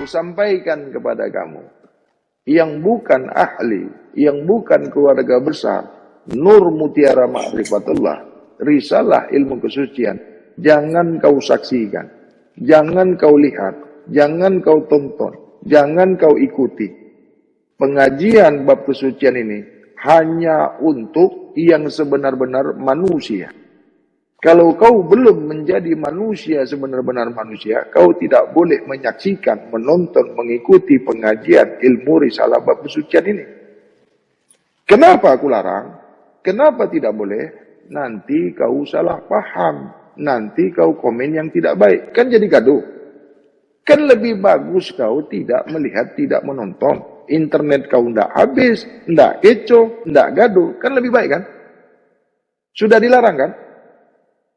kusampaikan kepada kamu, yang bukan ahli, yang bukan keluarga besar, nur mutiara ma'rifatullah, risalah ilmu kesucian, jangan kau saksikan, jangan kau lihat, jangan kau tonton, jangan kau ikuti. Pengajian bab kesucian ini hanya untuk yang sebenar-benar manusia. Kalau kau belum menjadi manusia sebenar-benar manusia, kau tidak boleh menyaksikan, menonton, mengikuti pengajian ilmu risalah bab kesucian ini. Kenapa aku larang? Kenapa tidak boleh? Nanti kau salah paham. Nanti kau komen yang tidak baik. Kan jadi gaduh. Kan lebih bagus kau tidak melihat, tidak menonton. Internet kau tidak habis, tidak kecoh, tidak gaduh. Kan lebih baik kan? Sudah dilarang kan?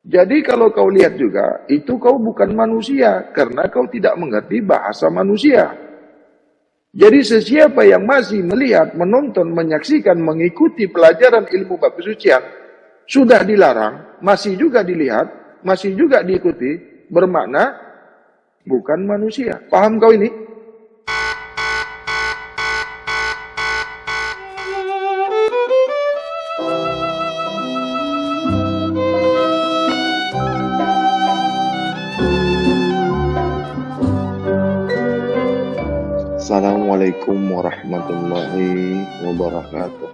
Jadi kalau kau lihat juga, itu kau bukan manusia, karena kau tidak mengerti bahasa manusia. Jadi sesiapa yang masih melihat, menonton, menyaksikan, mengikuti pelajaran ilmu bab kesucian, sudah dilarang, masih juga dilihat, masih juga diikuti, bermakna bukan manusia. Paham kau ini? Assalamualaikum warahmatullahi wabarakatuh.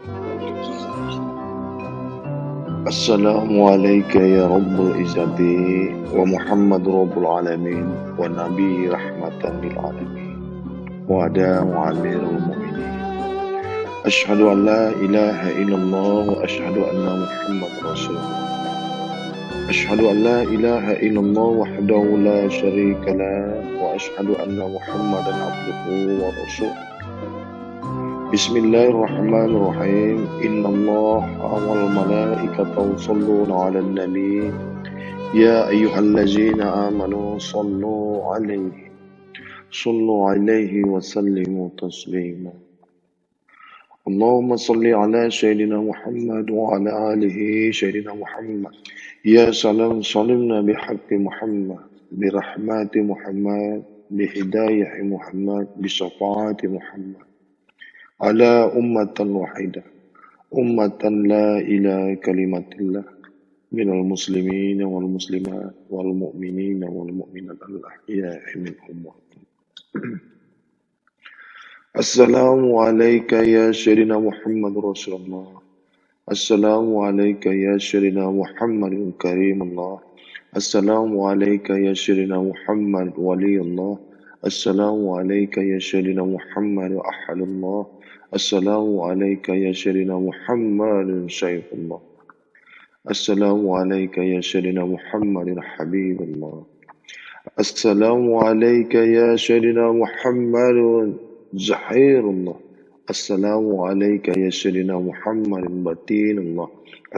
Assalamualaikum ya Rabbul Izzati wa Muhammad Rabbul Alamin wa Nabi Rahmatan lil Alamin wa adamu amirul mu'minin. Ashhadu an la ilaha illallah wa ashhadu anna Muhammad Rasulullah. أشهد أن لا إله إلا الله وحده لا شريك له وأشهد أن محمدا عبده ورسوله. بسم الله الرحمن الرحيم. إن الله والملائكة يصلون على النبي يا أيها الذين آمنوا صلوا عليه وسلموا تسليما. اللهم صل على سيدنا محمد وعلى آله سيدنا محمد. يا سلام صلمنا بحق محمد برحمة محمد بهداية محمد بشفاعة محمد على أمة واحدة أمة لا إله كلمة الله من المسلمين والمسلمات والمؤمنين والمؤمنات الأحياء منهم. السلام عليك يا سيدنا محمد رسول الله. السلام عليك يا سيدنا محمد كريم الله. السلام عليك يا سيدنا محمد ولي الله. السلام عليك يا سيدنا محمد أحد الله. السلام عليك يا سيدنا محمد سيف الله. السلام عليك يا سيدنا محمد حبيب الله. السلام عليك يا سيدنا محمد زحير الله. السلام عليك يا سيدنا محمد بطين الله.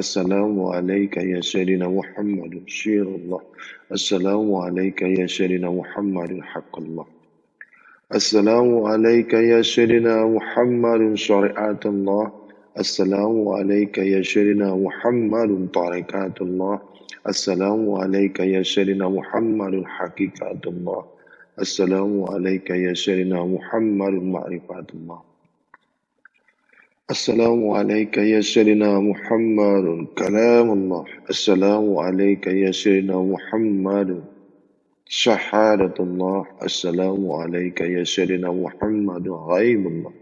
السلام عليك يا سيدنا محمد شير الله. السلام عليك يا سيدنا محمد حق الله. السلام عليك يا سيدنا محمد شريعة الله. السلام عليك يا سيدنا محمد طريقة الله. السلام عليك يا سيدنا محمد حقيقة الله. السلام عليك يا سيدنا محمد معرفة الله. السلام عليك يا سيدنا محمد كلام الله. السلام عليك يا سيدنا محمد شهادة الله. السلام عليك يا سيدنا محمد غيب الله.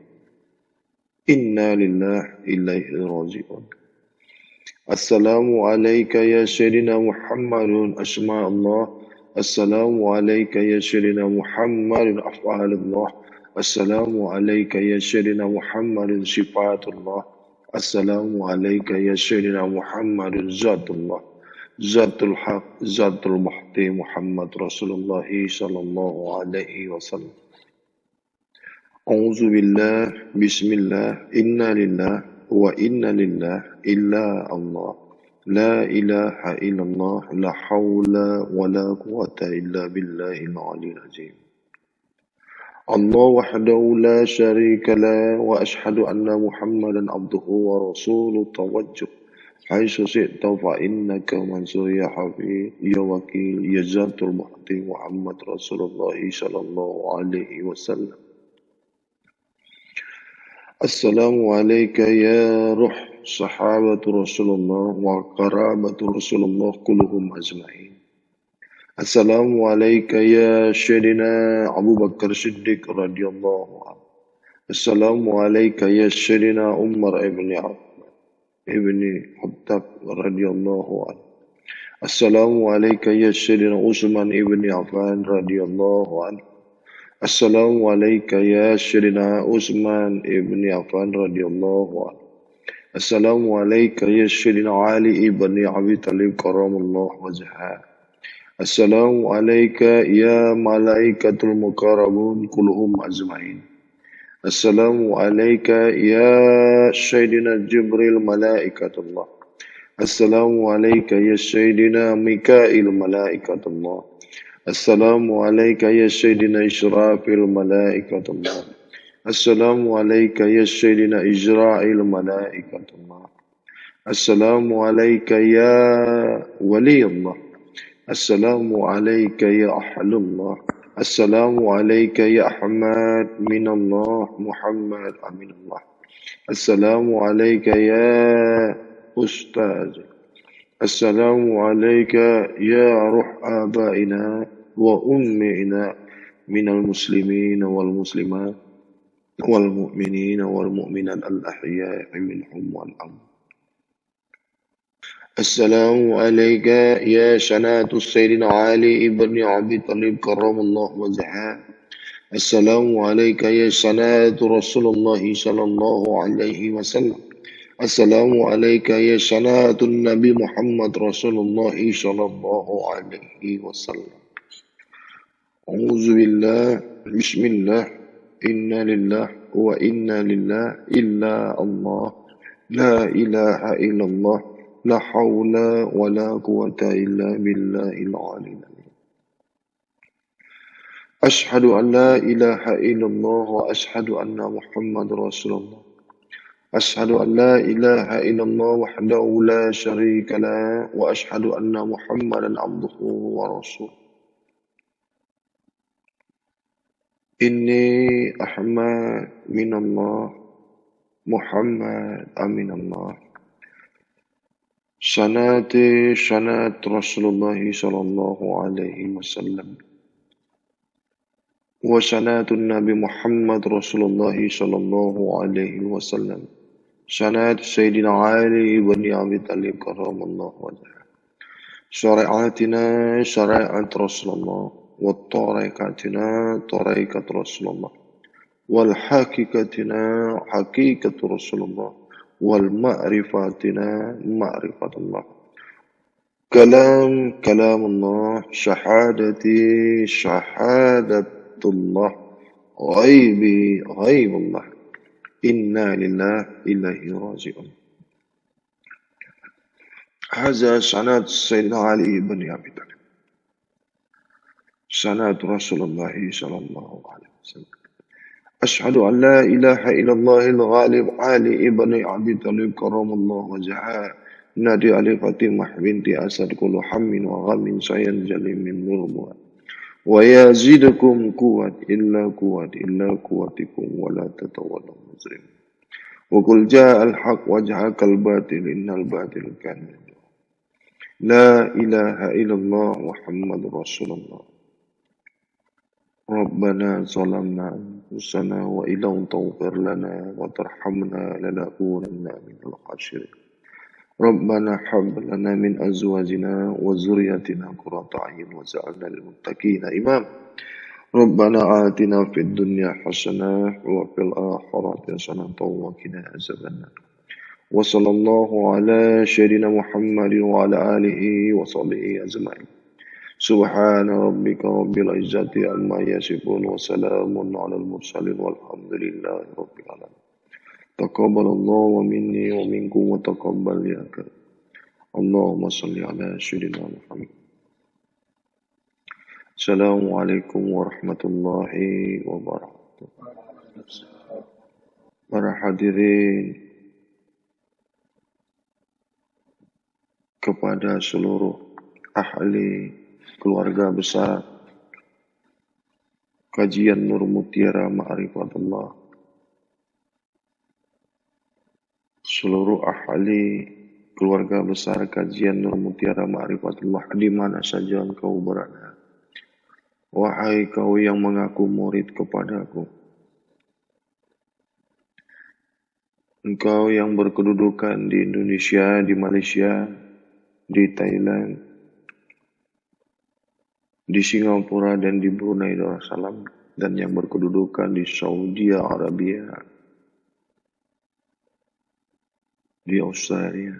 إنا لله إليه راجعون. السلام عليك يا سيدنا محمد أسماء الله. السلام عليك يا سيدنا محمد أفعال الله. السلام عليك يا سيدنا محمد صفات الله. السلام عليك يا سيدنا محمد ذات الله. ذات الحق ذات المحق محمد رسول الله صلى الله عليه وسلم. أعوذ بالله بسم الله إنا لله وإنا لله إلا الله. لا إله إلا الله لا حول ولا قوة إلا بالله العلي العظيم. الله وحده لا شريك له وأشهد أن محمدا عبده ورسوله. توجه حيث شئت فإنك منصور يا حفيظ يا وكيل يا ذات المحتي محمد رسول الله صلى الله عليه وسلم. السلام عليك يا روح صحابة رسول الله وقرابة رسول الله كلهم أجمعين. السلام عليك يا سيدنا أبو بكر الصديق رضي الله عنه. السلام عليك يا سيدنا عمر ابن الخطاب رضي الله عنه. السلام عليك يا سيدنا عثمان ابن عفان رضي الله عنه. السلام عليك يا سيدنا عثمان ابن عفان رضي الله عنه. السلام عليك يا سيدنا علي ابن أبي طالب كرم الله وجهه. السلام عليك يا ملائكة المقربون كلهم أجمعين. السلام عليك يا سيدنا جبريل ملائكة الله. السلام عليك يا سيدنا ميكائيل ملائكة الله. السلام عليك يا سيدنا إسرافيل ملائكة الله. السلام عليك يا سيدنا إسرائيل ملائكة الله. السلام عليك يا ولي الله. السلام عليك يا أهل الله. السلام عليك يا أحمد من الله محمد أمين الله. السلام عليك يا أستاذ. السلام عليك يا روح آبائنا وأمنا من المسلمين والمسلمات والمؤمنين والمؤمنات الأحياء منهم والأموات. السلام عليك يا سنة سيدنا علي بن أبي طالب كرم الله وجهه. السلام عليك يا سنة رسول الله صلى الله عليه وسلم. السلام عليك يا سنة النبي محمد رسول الله صلى الله عليه وسلم. أعوذ بالله بسم الله إنا لله وإنا لله إلا الله لا إله إلا الله لا حول ولا قوة إلا بالله العلي العظيم. أشهد أن لا إله إلا الله وأشهد أن محمد رسول الله. أشهد أن لا إله إلا الله وحده لا شريك له وأشهد أن محمدا عبده ورسوله. إني أحمد من الله محمد أمين الله. سنة رسول الله صلى الله عليه وسلم وسنة النبي محمد رسول الله صلى الله عليه وسلم. سنة سيدنا علي بن أبي طالب كرم الله وجهه. شريعتنا شريعة رسول الله وطريقتنا طريقة رسول الله والحقيقتنا حقيقة رسول الله والمعرفتنا معرفة الله. كلام الله شهادتي شهادة الله غيبي غيب الله. إنا لله إليه راجعون. هذا سند سيدنا علي بن أبي طالب سند رسول الله صلى الله عليه وسلم. أشهد أن لا إله إلا الله الغالب علي بن أبي طالب كرم الله وجهه. نادي علي فاطمة بنت أسد كل حم وغم سينجلي من ظلمها ويزيدكم قوة إلا قوتكم ولا تتولوا مجرمين. وقل جاء الحق وجهك الباطل إن الباطل كان مهجورا. لا إله إلا الله محمد رسول الله. ربنا ظلمنا أنفسنا وإن لم تغفر لنا وترحمنا لنكونن من الخاسرين. ربنا هب لنا من أزواجنا وذريتنا قرة أعين واجعلنا للمتقين إماما. ربنا آتنا في الدنيا حسنة وفي الآخرة حسنة وقنا عذاب النار. وصلى الله على سيدنا محمد وعلى آله وصحبه أجمعين. سبحان ربك رب العزة عما يصفون وسلام على المرسلين والحمد لله رب العالمين. تقبل الله مني ومنكم وتقبل يا كريم. اللهم صل على سيدنا محمد. السلام عليكم ورحمة الله وبركاته. Para hadirin kepada seluruh ahli keluarga besar Kajian Nur Mutiara Ma'rifatullah, seluruh ahli keluarga besar Kajian Nur Mutiara Ma'rifatullah di mana saja engkau berada. Wahai kau yang mengaku murid kepadaku, engkau yang berkedudukan di Indonesia, di Malaysia, di Thailand, di Singapura dan di Brunei Darussalam, dan yang berkedudukan di Saudi Arabia, di Australia.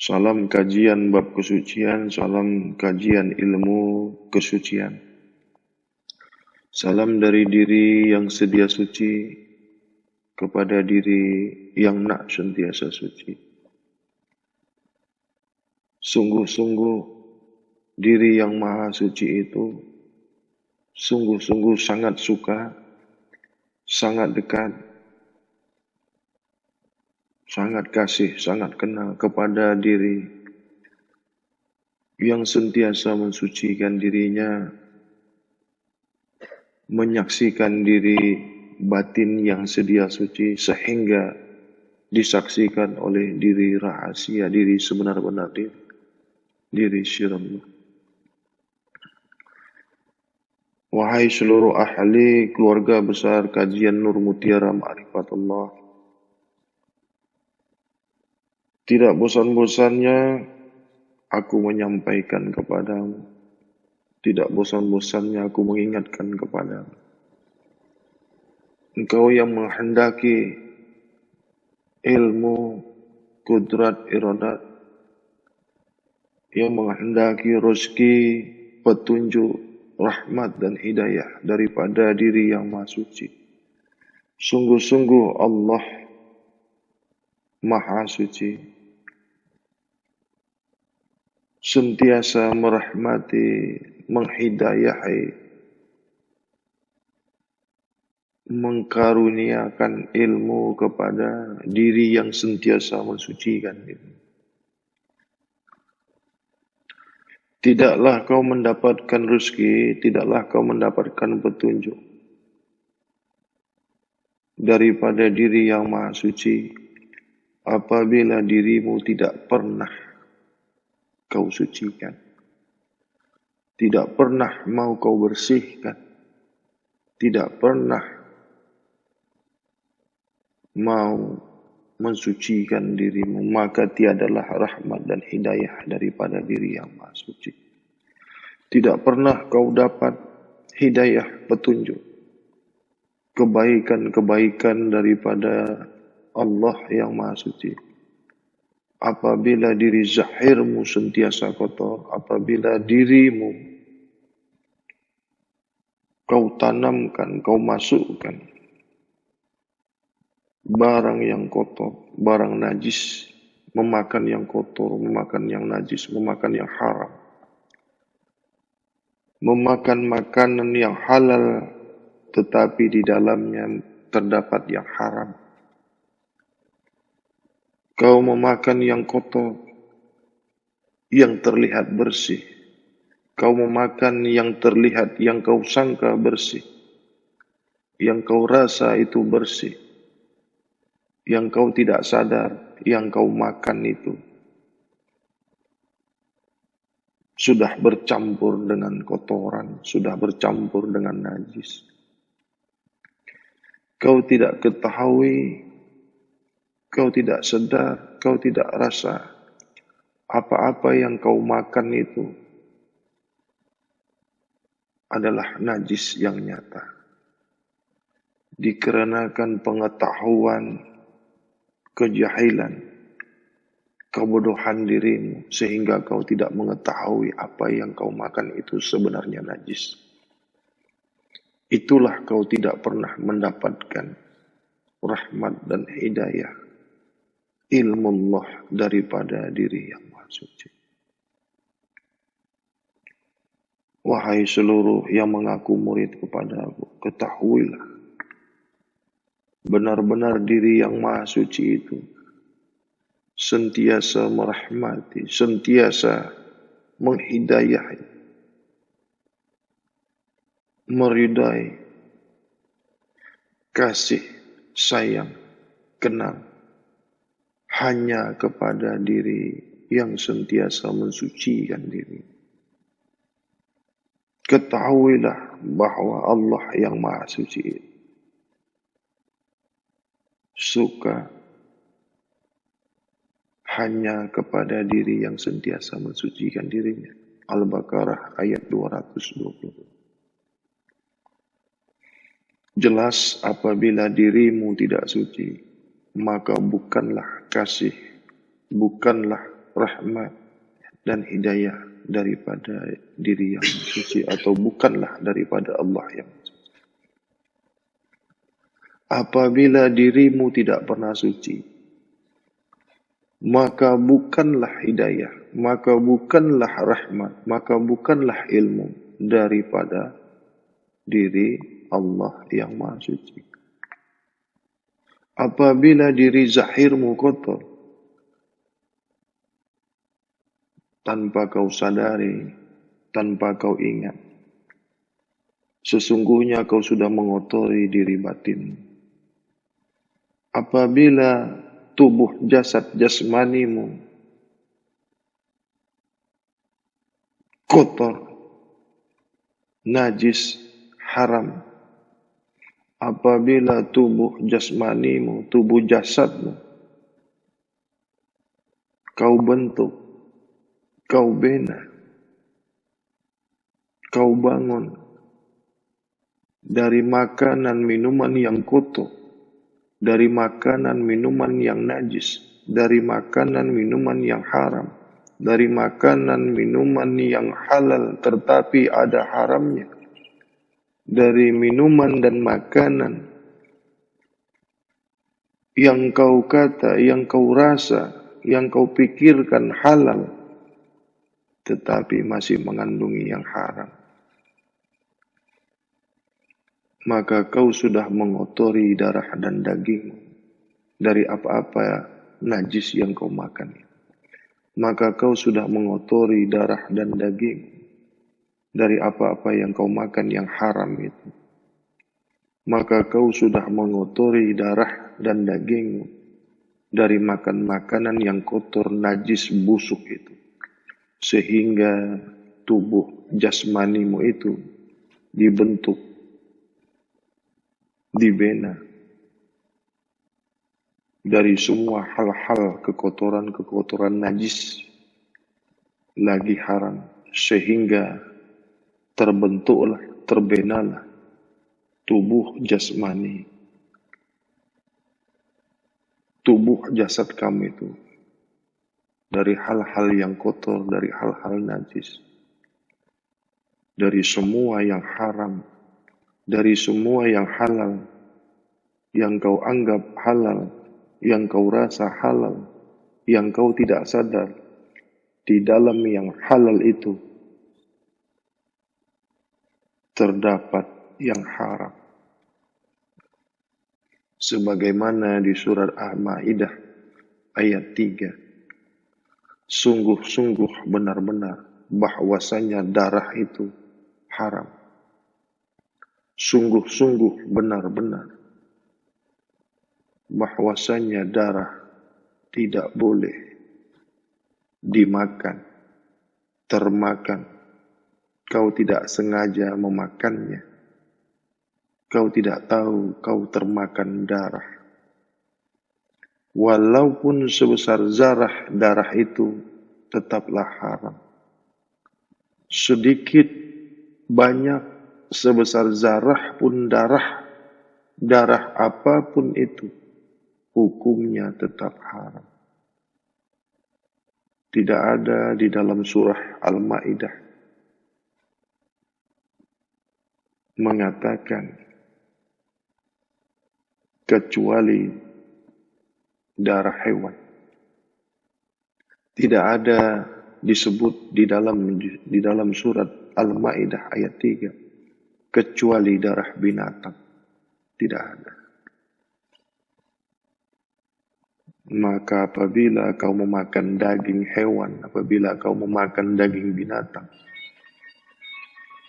Salam kajian bab kesucian, salam kajian ilmu kesucian. Salam dari diri yang sedia suci kepada diri yang nak sentiasa suci. Sungguh-sungguh diri yang maha suci itu sungguh-sungguh sangat suka, sangat dekat, sangat kasih, sangat kenal kepada diri yang sentiasa mensucikan dirinya, menyaksikan diri batin yang sedia suci sehingga disaksikan oleh diri rahasia, diri sebenar-benar diri syirallah. Wahai seluruh ahli keluarga besar Kajian Nur Mutiara Ma'rifatullah, tidak bosan-bosannya aku menyampaikan kepadamu, tidak bosan-bosannya aku mengingatkan kepadamu. Engkau yang menghendaki ilmu, kudrat, iradat, yang menghendaki rezeki, petunjuk, rahmat dan hidayah daripada diri yang maha suci. Sungguh-sungguh Allah maha suci, sentiasa merahmati, menghidayahi, mengkaruniakan ilmu kepada diri yang sentiasa mensucikan diri. Tidaklah kau mendapatkan rezeki, tidaklah kau mendapatkan petunjuk daripada diri yang maha suci apabila dirimu tidak pernah kau sucikan, tidak pernah mau kau bersihkan, tidak pernah mau mensucikan dirimu, maka tiadalah rahmat dan hidayah daripada diri yang maha suci. Tidak pernah kau dapat hidayah, petunjuk, kebaikan-kebaikan daripada Allah yang maha suci apabila diri zahirmu sentiasa kotor, apabila dirimu kau tanamkan, kau masukkan barang yang kotor, barang najis, memakan yang kotor, memakan yang najis, memakan yang haram, memakan makanan yang halal tetapi di dalamnya terdapat yang haram. Kau memakan yang kotor, yang terlihat bersih. Kau memakan yang terlihat, yang kau sangka bersih, yang kau rasa itu bersih, yang kau tidak sadar, yang kau makan itu sudah bercampur dengan kotoran, sudah bercampur dengan najis. Kau tidak ketahui, kau tidak sedar, kau tidak rasa apa-apa yang kau makan itu adalah najis yang nyata. Dikarenakan pengetahuan, kejahilan, kebodohan dirimu, sehingga kau tidak mengetahui apa yang kau makan itu sebenarnya najis. Itulah kau tidak pernah mendapatkan rahmat dan hidayah, ilmu Allah daripada diri yang maha suci. Wahai seluruh yang mengaku murid kepada aku, ketahuilah, benar-benar diri yang maha suci itu sentiasa merahmati, sentiasa menghidayahi, meridai, kasih, sayang, kenal hanya kepada diri yang sentiasa mensucikan diri. Ketahuilah bahwa Allah yang Maha Suci suka hanya kepada diri yang sentiasa mensucikan dirinya. Al-Baqarah ayat 220. Jelas apabila dirimu tidak suci, maka bukanlah kasih, bukanlah rahmat dan hidayah daripada diri yang suci, atau bukanlah daripada Allah yang suci. Apabila dirimu tidak pernah suci, maka bukanlah hidayah, maka bukanlah rahmat, maka bukanlah ilmu daripada diri Allah yang Maha Suci. Apabila diri zahirmu kotor, tanpa kau sadari, tanpa kau ingat, sesungguhnya kau sudah mengotori diri batinmu. Apabila tubuh jasad jasmanimu kotor, najis, haram, apabila tubuh jasmanimu, tubuh jasadmu, kau bentuk, kau bina, kau bangun dari makanan minuman yang kotor, dari makanan minuman yang najis, dari makanan minuman yang haram, dari makanan minuman yang halal tetapi ada haramnya, dari minuman dan makanan yang kau kata, yang kau rasa, yang kau pikirkan halal tetapi masih mengandungi yang haram, maka kau sudah mengotori darah dan dagingmu dari apa-apa najis yang kau makan. Maka kau sudah mengotori darah dan daging dari apa-apa yang kau makan yang haram itu. Maka kau sudah mengotori darah dan dagingmu dari makan makanan yang kotor, najis, busuk itu. Sehingga tubuh jasmanimu itu dibentuk, dibina dari semua hal-hal kekotoran najis lagi haram, sehingga terbentuklah, terbinalah tubuh jasmani, tubuh jasad kamu itu dari hal-hal yang kotor, dari hal-hal najis, dari semua yang haram, dari semua yang halal, yang kau anggap halal, yang kau rasa halal, yang kau tidak sadar di dalam yang halal itu terdapat yang haram. Sebagaimana di surat Al-Maidah ayat 3, sungguh-sungguh benar-benar bahwasanya darah itu haram. Sungguh-sungguh benar-benar bahwasanya darah tidak boleh dimakan, termakan. Kau tidak sengaja memakannya, kau tidak tahu kau termakan darah. Walaupun sebesar zarah darah itu tetaplah haram. Sedikit banyak sebesar zarah pun darah apapun itu, hukumnya tetap haram. Tidak ada di dalam surah Al-Maidah mengatakan kecuali darah hewan. Tidak ada disebut di dalam surat Al-Maidah ayat 3 kecuali darah binatang. Tidak ada. Maka apabila kau memakan daging hewan, apabila kau memakan daging binatang,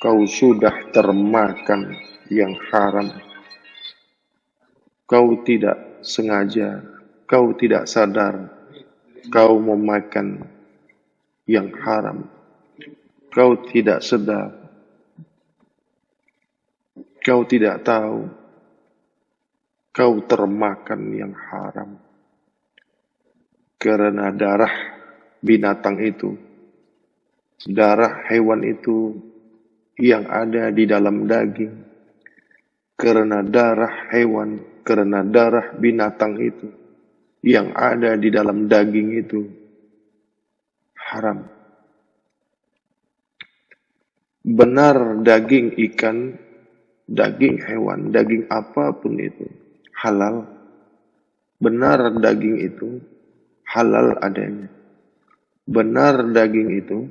kau sudah termakan yang haram. Kau tidak sengaja, kau tidak sadar, kau memakan yang haram. Kau tidak sedar, kau tidak tahu, kau termakan yang haram. Karena darah binatang itu, darah hewan itu yang ada di dalam daging, karena darah hewan, karena darah binatang itu yang ada di dalam daging itu haram. Benar daging ikan, daging hewan, daging apapun itu halal. Benar daging itu halal adanya. Benar daging itu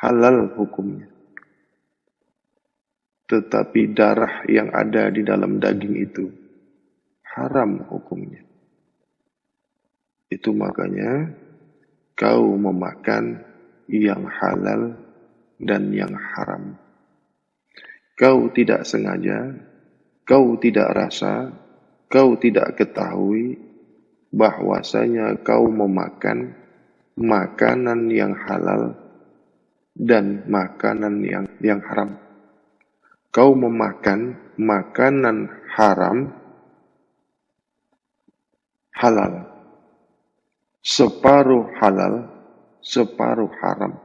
halal hukumnya. Tetapi darah yang ada di dalam daging itu haram hukumnya. Itu makanya kau memakan yang halal dan yang haram. Kau tidak sengaja, kau tidak rasa, kau tidak ketahui bahwasanya kau memakan makanan yang halal dan makanan yang haram. Kau memakan makanan haram halal. Separuh halal, separuh haram.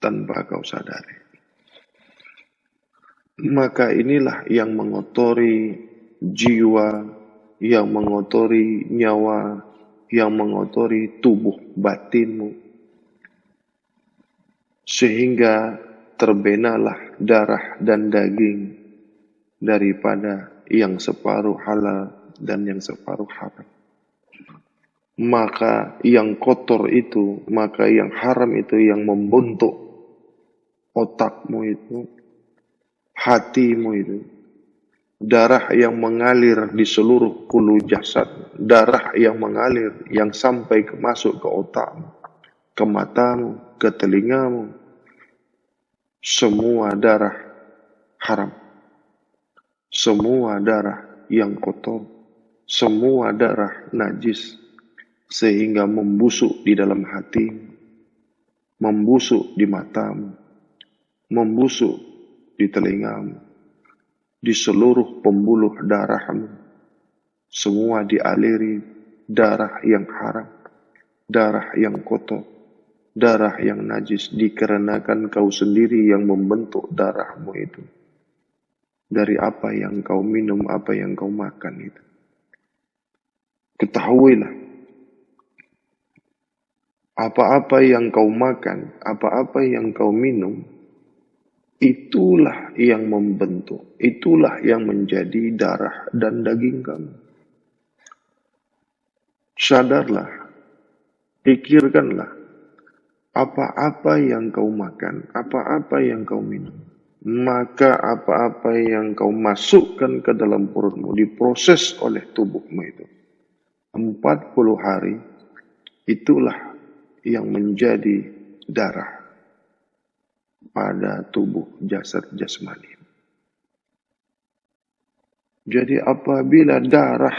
Tanpa kau sadari. Maka inilah yang mengotori jiwa, yang mengotori nyawa, yang mengotori tubuh batinmu. Sehingga terbenalah darah dan daging daripada yang separuh halal dan yang separuh haram. Maka yang kotor itu, maka yang haram itu yang membentuk otakmu itu, hatimu itu, darah yang mengalir di seluruh hulu jasad, darah yang mengalir yang sampai masuk ke otakmu, ke matamu, ke telingamu, semua darah haram, semua darah yang kotor, semua darah najis, sehingga membusuk di dalam hatimu, membusuk di matamu, membusuk di telingamu, di seluruh pembuluh darahmu, semua dialiri darah yang haram, darah yang kotor, darah yang najis, dikarenakan kau sendiri yang membentuk darahmu itu. Dari apa yang kau minum, apa yang kau makan itu. Ketahuilah, apa-apa yang kau makan, apa-apa yang kau minum, itulah yang membentuk, itulah yang menjadi darah dan daging kamu. Sadarlah, pikirkanlah, apa-apa yang kau makan, apa-apa yang kau minum, maka apa-apa yang kau masukkan ke dalam perutmu, diproses oleh tubuhmu itu. 40 hari, itulah yang menjadi darah pada tubuh jasad jasmani. Jadi apabila darah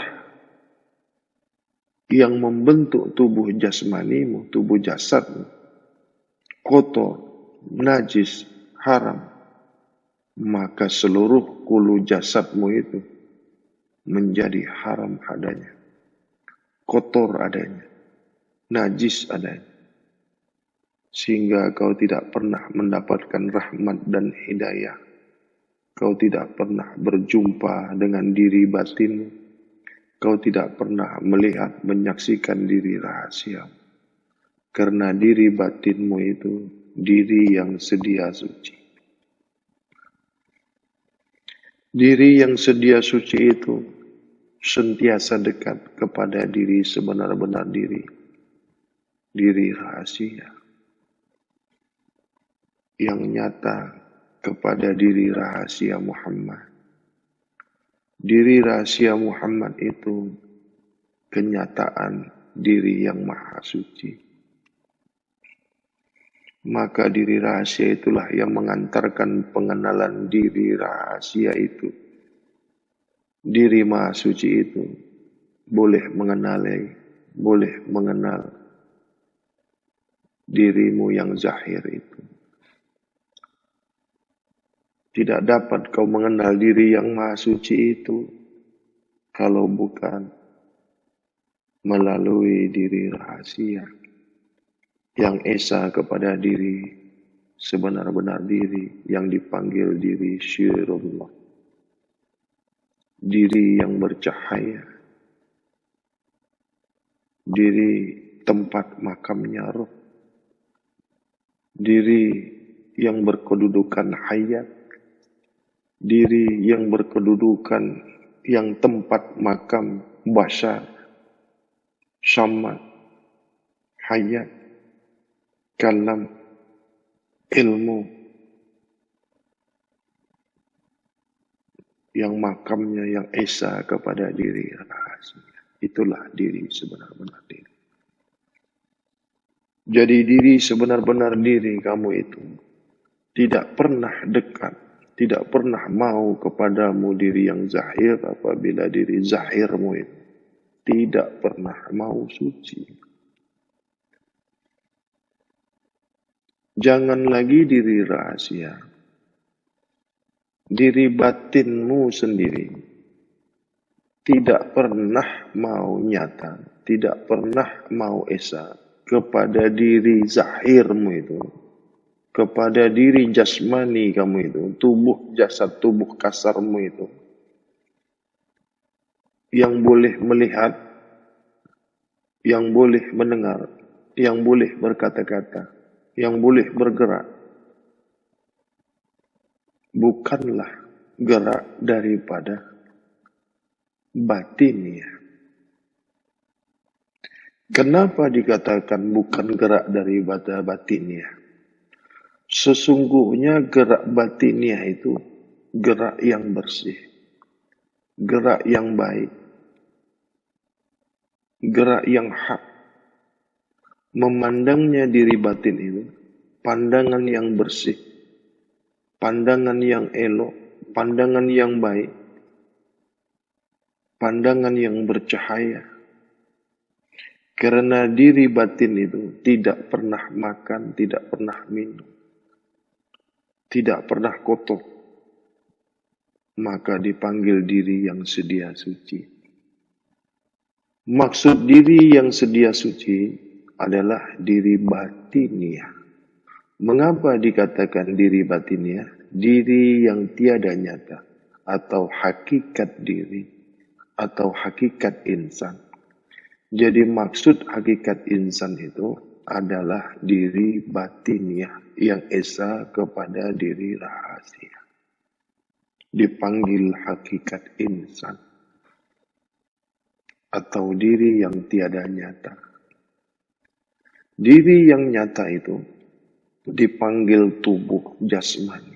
yang membentuk tubuh jasmanimu, tubuh jasadmu, kotor, najis, haram, maka seluruh hulu jasadmu itu menjadi haram adanya, kotor adanya, najis adanya. Sehingga kau tidak pernah mendapatkan rahmat dan hidayah. Kau tidak pernah berjumpa dengan diri batinmu. Kau tidak pernah melihat, menyaksikan diri rahasia. Karena diri batinmu itu diri yang sedia suci. Diri yang sedia suci itu sentiasa dekat kepada diri sebenar-benar diri. Diri rahasia. Yang nyata kepada diri rahasia Muhammad. Diri rahasia Muhammad itu kenyataan diri yang maha suci. Maka diri rahasia itulah yang mengantarkan pengenalan diri rahasia itu. Diri maha suci itu boleh mengenal dirimu yang zahir itu. Tidak dapat kau mengenal diri yang maha suci itu kalau bukan melalui diri rahasia yang esa kepada diri sebenar-benar diri yang dipanggil diri syirullah. Diri yang bercahaya. Diri tempat makamnya roh. Diri yang berkedudukan hayat. Diri yang berkedudukan yang tempat makam bashar, syamad, hayat, kalam, ilmu, yang makamnya yang esa kepada diri rahasia. Itulah diri sebenar-benar diri. Jadi diri sebenar-benar diri kamu itu tidak pernah dekat, tidak pernah mau kepadamu diri yang zahir apabila diri zahirmu itu tidak pernah mau suci. Jangan lagi diri rahasia. Diri batinmu sendiri tidak pernah mau nyata, tidak pernah mau esa kepada diri zahirmu itu. Kepada diri jasmani kamu itu, tubuh jasad tubuh kasarmu itu, yang boleh melihat, yang boleh mendengar, yang boleh berkata-kata, yang boleh bergerak, bukanlah gerak daripada batinnya. Kenapa dikatakan bukan gerak daripada batinnya? Sesungguhnya gerak batinnya itu gerak yang bersih, gerak yang baik, gerak yang hak. Memandangnya diri batin itu pandangan yang bersih, pandangan yang elok, pandangan yang baik, pandangan yang bercahaya. Karena diri batin itu tidak pernah makan, tidak pernah minum, tidak pernah kotor, maka dipanggil diri yang sedia suci. Maksud diri yang sedia suci adalah diri batiniah. Mengapa dikatakan diri batiniah? Diri yang tiada nyata, atau hakikat diri, atau hakikat insan. Jadi maksud hakikat insan itu adalah diri batiniah yang esa kepada diri rahasia. Dipanggil hakikat insan atau diri yang tiada nyata. Diri yang nyata itu dipanggil tubuh jasmani,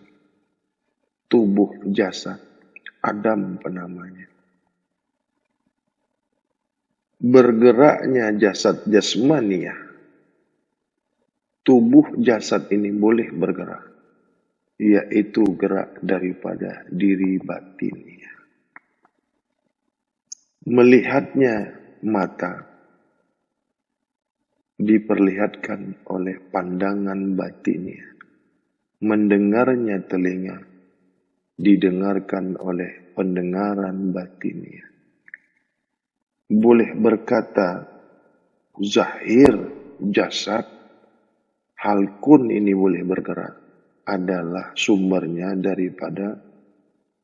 tubuh jasad, Adam penamanya. Bergeraknya jasad jasmaniah, tubuh jasad ini boleh bergerak, yaitu gerak daripada diri batinnya. Melihatnya mata diperlihatkan oleh pandangan batinnya, mendengarnya telinga didengarkan oleh pendengaran batinnya. Boleh berkata zahir jasad, hal kun ini boleh bergerak, adalah sumbernya daripada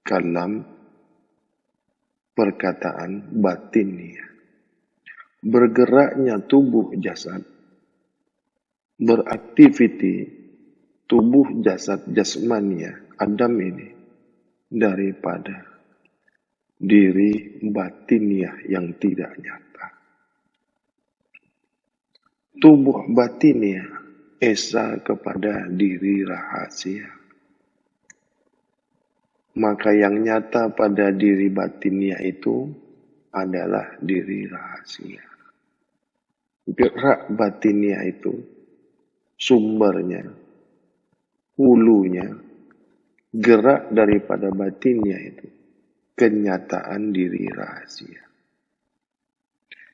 kalam perkataan batinnya. Bergeraknya tubuh jasad, beraktiviti tubuh jasad jasmania Adam ini daripada diri batiniah yang tidak nyata. Tubuh batiniah esa kepada diri rahasia. Maka yang nyata pada diri batinnya itu adalah diri rahasia. Gerak batinnya itu, sumbernya, hulunya, gerak daripada batinnya itu, kenyataan diri rahasia.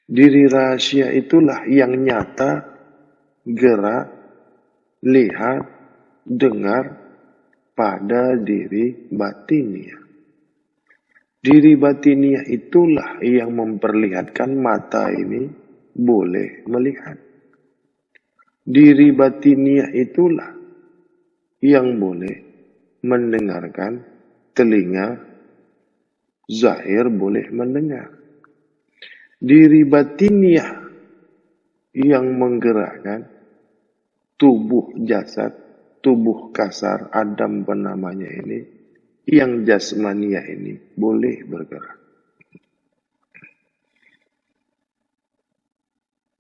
Diri rahasia itulah yang nyata, gerak, lihat, dengar, pada diri batinnya. Diri batinnya itulah yang memperlihatkan mata ini boleh melihat. Diri batinnya itulah yang boleh mendengarkan, telinga zahir boleh mendengar. Diri batinnya yang menggerakkan tubuh jasad, tubuh kasar Adam namanya ini, yang jasmania ini boleh bergerak.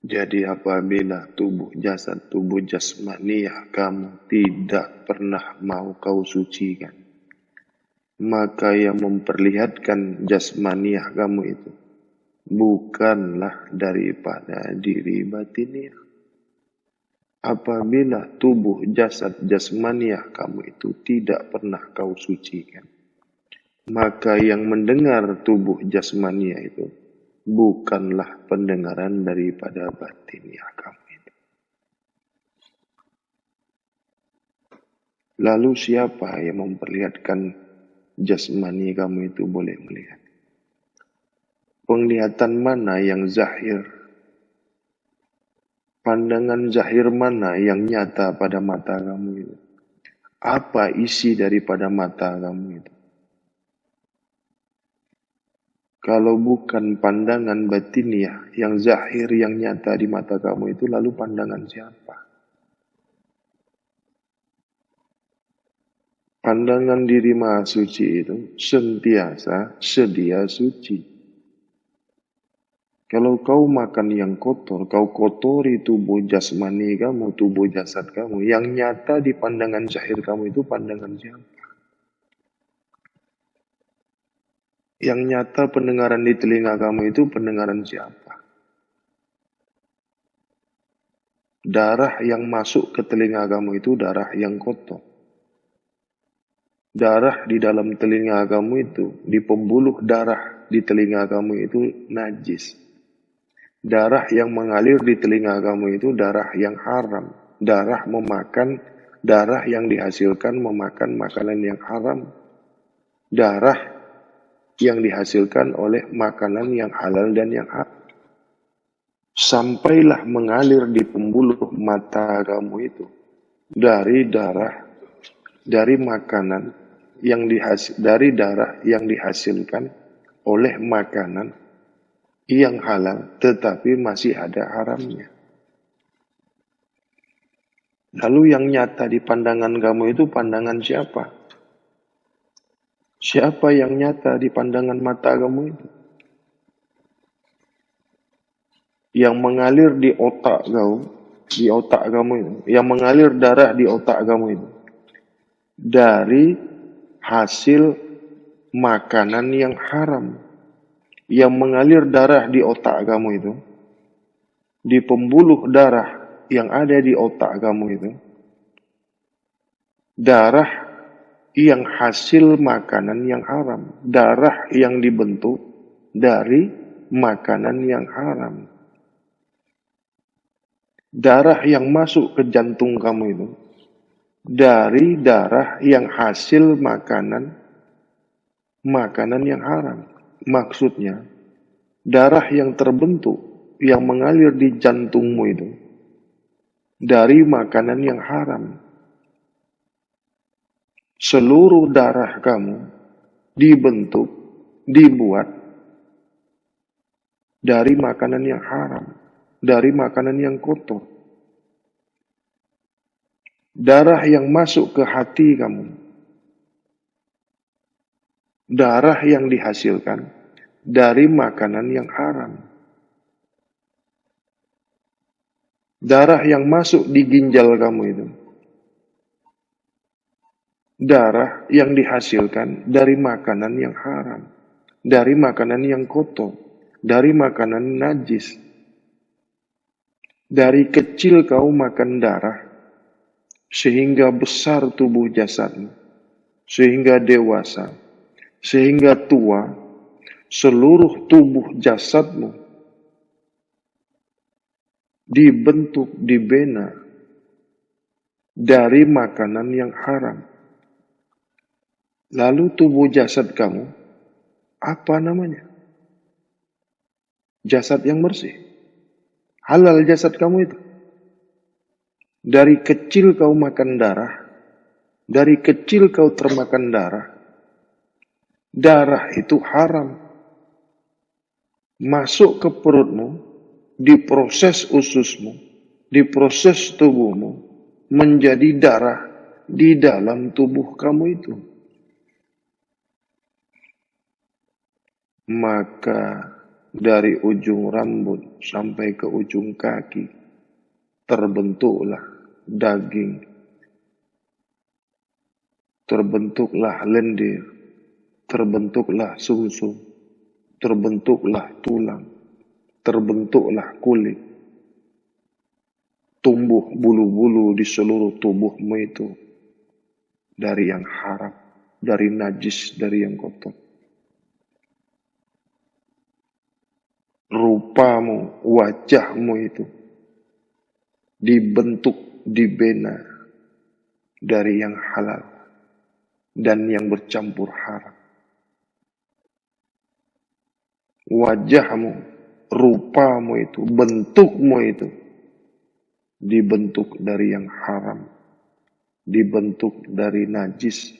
Jadi apabila tubuh jasad, tubuh jasmania kamu tidak pernah mau kau sucikan, maka yang memperlihatkan jasmania kamu itu bukanlah daripada diri batinnya. Apabila tubuh jasad jasmaniah kamu itu tidak pernah kau sucikan, maka yang mendengar tubuh jasmaniah itu bukanlah pendengaran daripada batiniah kamu itu. Lalu siapa yang memperlihatkan jasmani kamu itu boleh melihat? Penglihatan mana yang zahir? Pandangan zahir mana yang nyata pada mata kamu itu? Apa isi daripada mata kamu itu? Kalau bukan pandangan batiniah yang zahir, yang nyata di mata kamu itu, lalu pandangan siapa? Pandangan diri Maha Suci itu sentiasa sedia suci. Kalau kau makan yang kotor, kau kotori tubuh jasmani kamu, tubuh jasad kamu. Yang nyata di pandangan zahir kamu itu pandangan siapa? Yang nyata pendengaran di telinga kamu itu pendengaran siapa? Darah yang masuk ke telinga kamu itu darah yang kotor. Darah di dalam telinga kamu itu, di pembuluh darah di telinga kamu itu najis. Darah yang mengalir di telinga kamu itu darah yang haram. Darah memakan, darah yang dihasilkan memakan makanan yang haram. Darah yang dihasilkan oleh makanan yang halal dan yang haram. Sampailah mengalir di pembuluh mata kamu itu dari darah, dari makanan yang dari darah yang dihasilkan oleh makanan yang halal, tetapi masih ada haramnya. Lalu yang nyata di pandangan kamu itu pandangan siapa? Siapa yang nyata di pandangan mata kamu itu? Yang mengalir di otak kamu itu, yang mengalir darah di otak kamu itu, dari hasil makanan yang haram. Yang mengalir darah di otak kamu itu, di pembuluh darah yang ada di otak kamu itu, darah yang hasil makanan yang haram, darah yang dibentuk dari makanan yang haram. Darah yang masuk ke jantung kamu itu, dari darah yang hasil makanan yang haram. Maksudnya, darah yang terbentuk, yang mengalir di jantungmu itu, dari makanan yang haram. Seluruh darah kamu dibentuk, dibuat dari makanan yang haram, dari makanan yang kotor. Darah yang masuk ke hati kamu, darah yang dihasilkan dari makanan yang haram. Darah yang masuk di ginjal kamu itu, darah yang dihasilkan dari makanan yang haram, dari makanan yang kotor, dari makanan najis. Dari kecil kau makan darah, sehingga besar tubuh jasadmu, sehingga dewasa, sehingga tua, seluruh tubuh jasadmu dibentuk, dibina dari makanan yang haram. Lalu tubuh jasad kamu, apa namanya? Jasad yang bersih. Halal jasad kamu itu. Dari kecil kau makan darah, dari kecil kau termakan darah. Darah itu haram. Masuk ke perutmu, diproses ususmu, diproses tubuhmu, menjadi darah di dalam tubuh kamu itu. Maka dari ujung rambut sampai ke ujung kaki terbentuklah daging, terbentuklah lendir, terbentuklah sumsum, terbentuklah tulang, terbentuklah kulit, tumbuh bulu-bulu di seluruh tubuhmu itu dari yang haram, dari najis, dari yang kotor. Rupamu, wajahmu itu dibentuk, dibina dari yang halal dan yang bercampur haram. Wajahmu, rupamu itu, bentukmu itu dibentuk dari yang haram, dibentuk dari najis,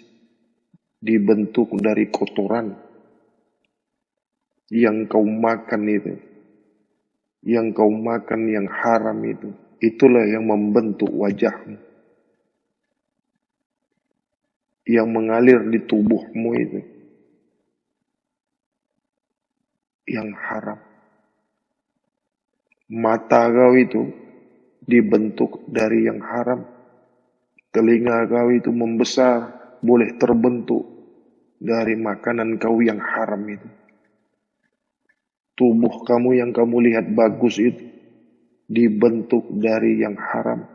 dibentuk dari kotoran yang kau makan itu, yang kau makan yang haram itu, itulah yang membentuk wajahmu, yang mengalir di tubuhmu itu, yang haram. Mata kau itu dibentuk dari yang haram, telinga kau itu membesar, boleh terbentuk dari makanan kau yang haram itu. Tubuh kamu yang kamu lihat bagus itu dibentuk dari yang haram.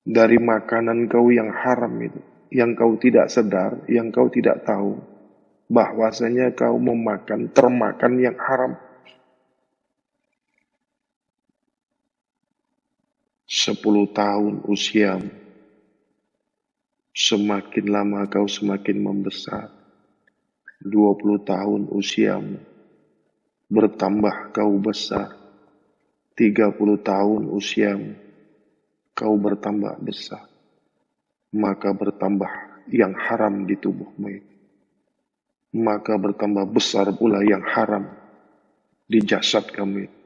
Dari makanan kau yang haram itu. Yang kau tidak sadar, yang kau tidak tahu. Bahwasanya kau memakan, termakan yang haram. 10 tahun usiamu. Semakin lama kau semakin membesar. 20 tahun usiamu. Bertambah kau besar. 30 tahun usiamu. Kau bertambah besar. Maka bertambah yang haram di tubuhmu itu. Maka bertambah besar pula yang haram di jasad kamu itu.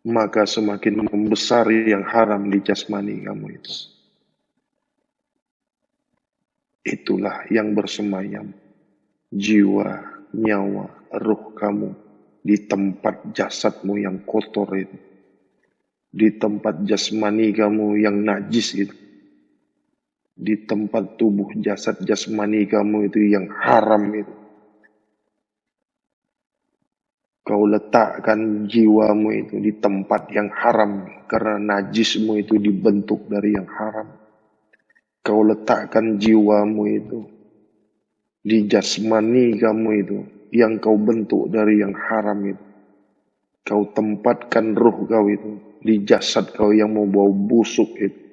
Maka semakin membesar yang haram di jasmani kamu itu. Itulah yang bersemayam jiwa, nyawa, ruh kamu di tempat jasadmu yang kotor itu. Di tempat jasmani kamu yang najis itu. Di tempat tubuh jasad jasmani kamu itu yang haram itu. Kau letakkan jiwamu itu di tempat yang haram karena najismu itu dibentuk dari yang haram. Kau letakkan jiwamu itu di jasmani kamu itu yang kau bentuk dari yang haram itu. Kau tempatkan ruh kau itu di jasad kau yang mau bau busuk itu.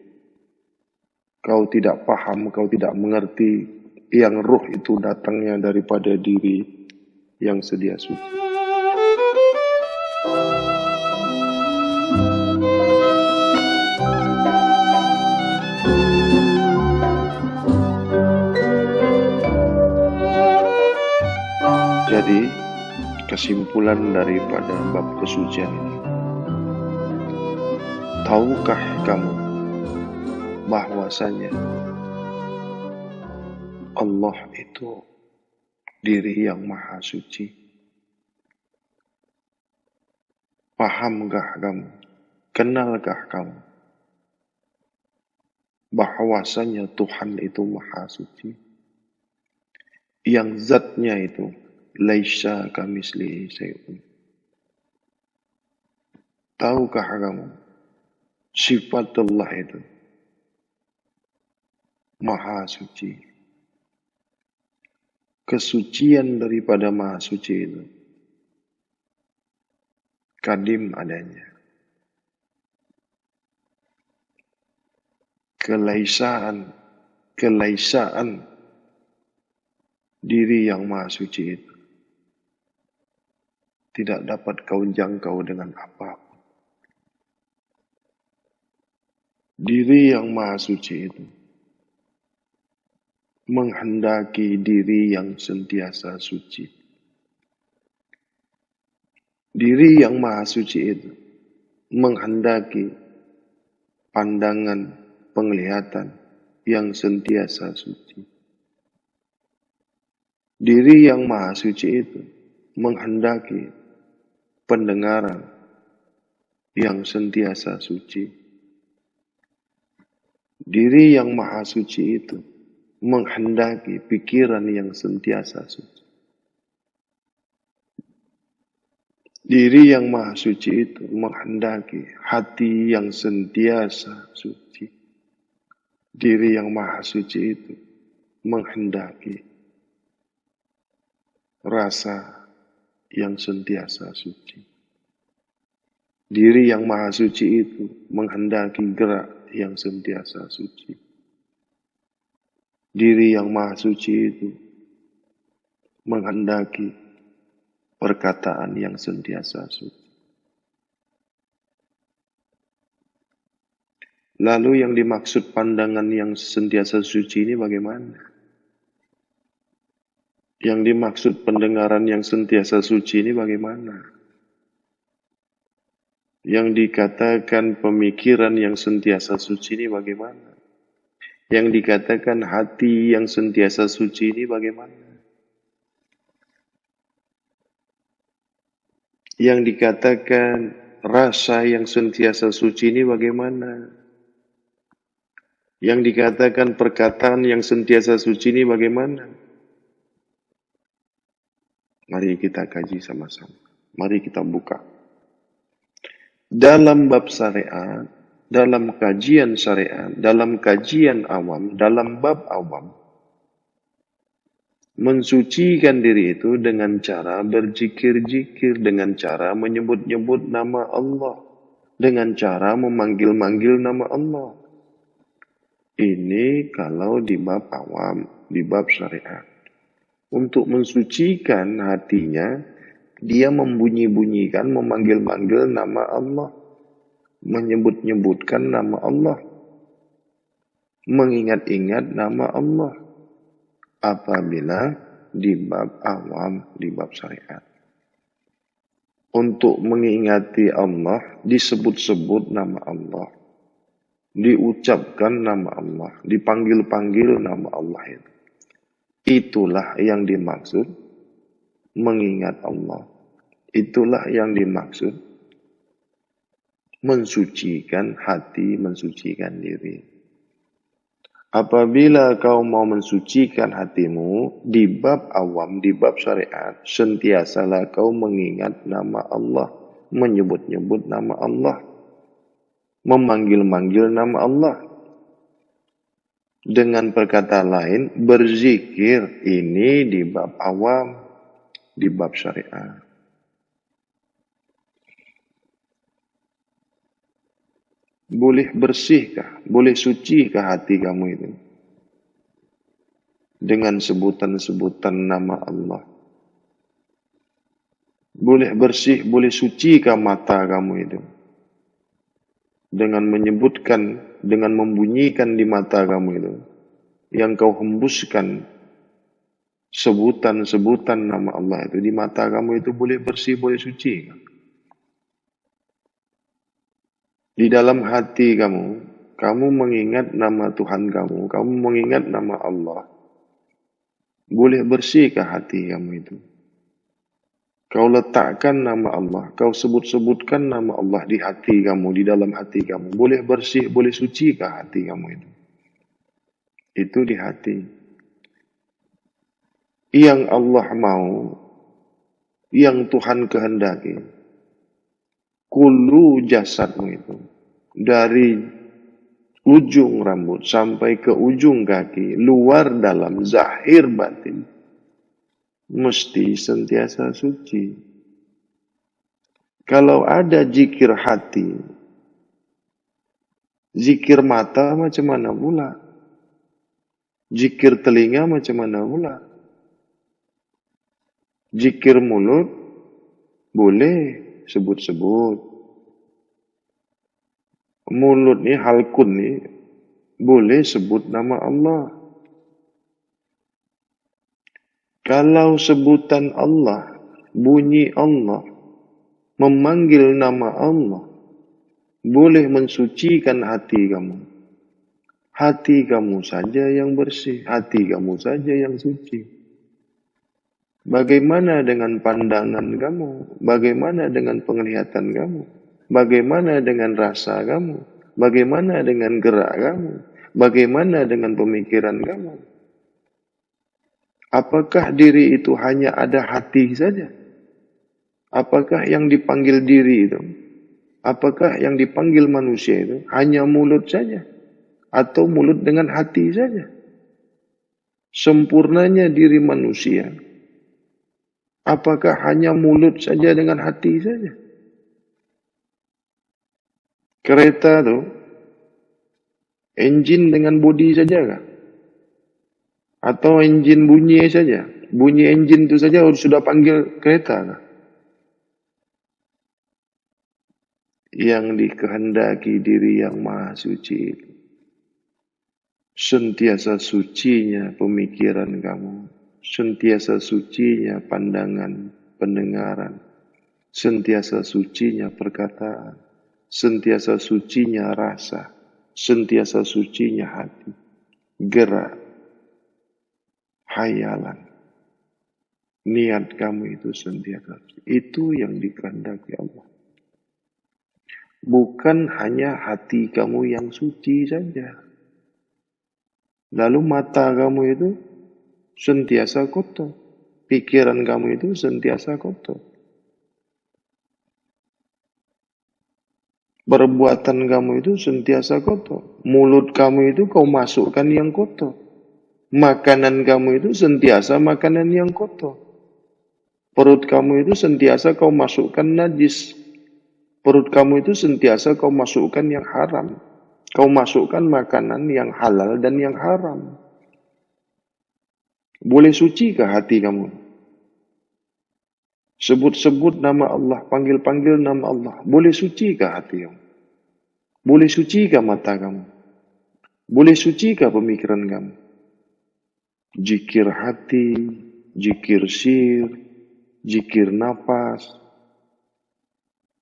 Kau tidak paham, kau tidak mengerti yang ruh itu datangnya daripada diri yang sedia suci. Jadi, kesimpulan daripada bab kesucian ini. Tahukah kamu bahwasanya Allah itu diri yang maha suci? Pahamkah kamu? Kenalkah kamu bahwasanya Tuhan itu maha suci, yang zatnya itu laisa kamislihi syai'un. Tahukah kamu sifat Allah itu maha suci? Kesucian daripada maha suci itu kadim adanya. Kelaisaan diri yang maha suci itu tidak dapat kau jangkau dengan apapun. Diri yang maha suci itu menghendaki diri yang sentiasa suci. Diri yang maha suci itu menghendaki pandangan, penglihatan yang sentiasa suci. Diri yang maha suci itu menghendaki pendengaran yang sentiasa suci. Diri yang maha suci itu menghendaki pikiran yang sentiasa suci. Diri yang maha suci itu menghendaki hati yang sentiasa suci. Diri yang maha suci itu menghendaki rasa yang sentiasa suci. Diri yang maha suci itu menghendaki gerak yang sentiasa suci. Diri yang maha suci itu menghendaki perkataan yang sentiasa suci. Lalu yang dimaksud pandangan yang sentiasa suci ini bagaimana? Yang dimaksud pendengaran yang sentiasa suci ini bagaimana? Yang dikatakan pemikiran yang sentiasa suci ini bagaimana? Yang dikatakan hati yang sentiasa suci ini bagaimana? Yang dikatakan rasa yang sentiasa suci ini bagaimana? Yang dikatakan perkataan yang sentiasa suci ini bagaimana? Mari kita kaji sama-sama. Mari kita buka. Dalam bab syariat, dalam kajian syariat, dalam kajian awam, dalam bab awam, mensucikan diri itu dengan cara berzikir-zikir, dengan cara menyebut-nyebut nama Allah, dengan cara memanggil-manggil nama Allah. Ini kalau di bab awam, di bab syariat. Untuk mensucikan hatinya, dia membunyi-bunyikan, memanggil-manggil nama Allah, menyebut-nyebutkan nama Allah, mengingat-ingat nama Allah. Apabila di bab awam, di bab syariat. Untuk mengingati Allah, disebut-sebut nama Allah. Diucapkan nama Allah, dipanggil-panggil nama Allah itu. Itulah yang dimaksud mengingat Allah. Itulah yang dimaksud mensucikan hati, mensucikan diri. Apabila kau mau mensucikan hatimu di bab awam, di bab syariat, sentiasalah kau mengingat nama Allah, menyebut-nyebut nama Allah, memanggil-manggil nama Allah. Dengan perkataan lain, berzikir ini di bab awam, di bab syariat. Boleh bersihkah, boleh sucikah hati kamu itu? Dengan sebutan-sebutan nama Allah. Boleh bersih, boleh sucikah mata kamu itu? Dengan menyebutkan, dengan membunyikan di mata kamu itu. Yang kau hembuskan sebutan-sebutan nama Allah itu di mata kamu itu boleh bersih, boleh suci. Di dalam hati kamu, kamu mengingat nama Tuhan kamu, kamu mengingat nama Allah. Boleh bersihkah hati kamu itu? Kau letakkan nama Allah, kau sebut-sebutkan nama Allah di hati kamu, di dalam hati kamu. Boleh bersih, boleh sucikah hati kamu itu? Itu di hati. Yang Allah mau, yang Tuhan kehendaki, kullu jasadmu itu, dari ujung rambut sampai ke ujung kaki, luar dalam, zahir batin, mesti sentiasa suci. Kalau ada zikir hati, zikir mata macam mana pula? Zikir telinga macam mana pula? Zikir mulut boleh sebut-sebut. Mulut ni halkun ni boleh sebut nama Allah. Kalau sebutan Allah, bunyi Allah, memanggil nama Allah, boleh mensucikan hati kamu. Hati kamu saja yang bersih, hati kamu saja yang suci. Bagaimana dengan pandangan kamu? Bagaimana dengan penglihatan kamu? Bagaimana dengan rasa kamu? Bagaimana dengan gerak kamu? Bagaimana dengan pemikiran kamu? Apakah diri itu hanya ada hati saja? Apakah yang dipanggil diri itu? Apakah yang dipanggil manusia itu hanya mulut saja? Atau mulut dengan hati saja? Sempurnanya diri manusia, apakah hanya mulut saja dengan hati saja? Kereta tuh, engine dengan bodi saja kah? Atau engine bunyi saja? Bunyi engine itu saja sudah panggil kereta kah? Yang dikehendaki diri yang maha suci itu, sentiasa sucinya pemikiran kamu, sentiasa sucinya pandangan, pendengaran, sentiasa sucinya perkataan, sentiasa sucinya rasa, sentiasa sucinya hati, gerak, hayalan, niat kamu itu sentiasa suci. Itu yang dikehendaki Allah. Bukan hanya hati kamu yang suci saja. Lalu mata kamu itu sentiasa kotor. Pikiran kamu itu sentiasa kotor. Perbuatan kamu itu sentiasa kotor. Mulut kamu itu kau masukkan yang kotor. Makanan kamu itu sentiasa makanan yang kotor. Perut kamu itu sentiasa kau masukkan najis. Perut kamu itu sentiasa kau masukkan yang haram. Kau masukkan makanan yang halal dan yang haram. Boleh sucikah hati kamu? Sebut-sebut nama Allah, panggil-panggil nama Allah. Boleh sucikah hati kamu? Boleh sucikah mata kamu? Boleh sucikah pemikiran kamu? Zikir hati, zikir sir, zikir nafas.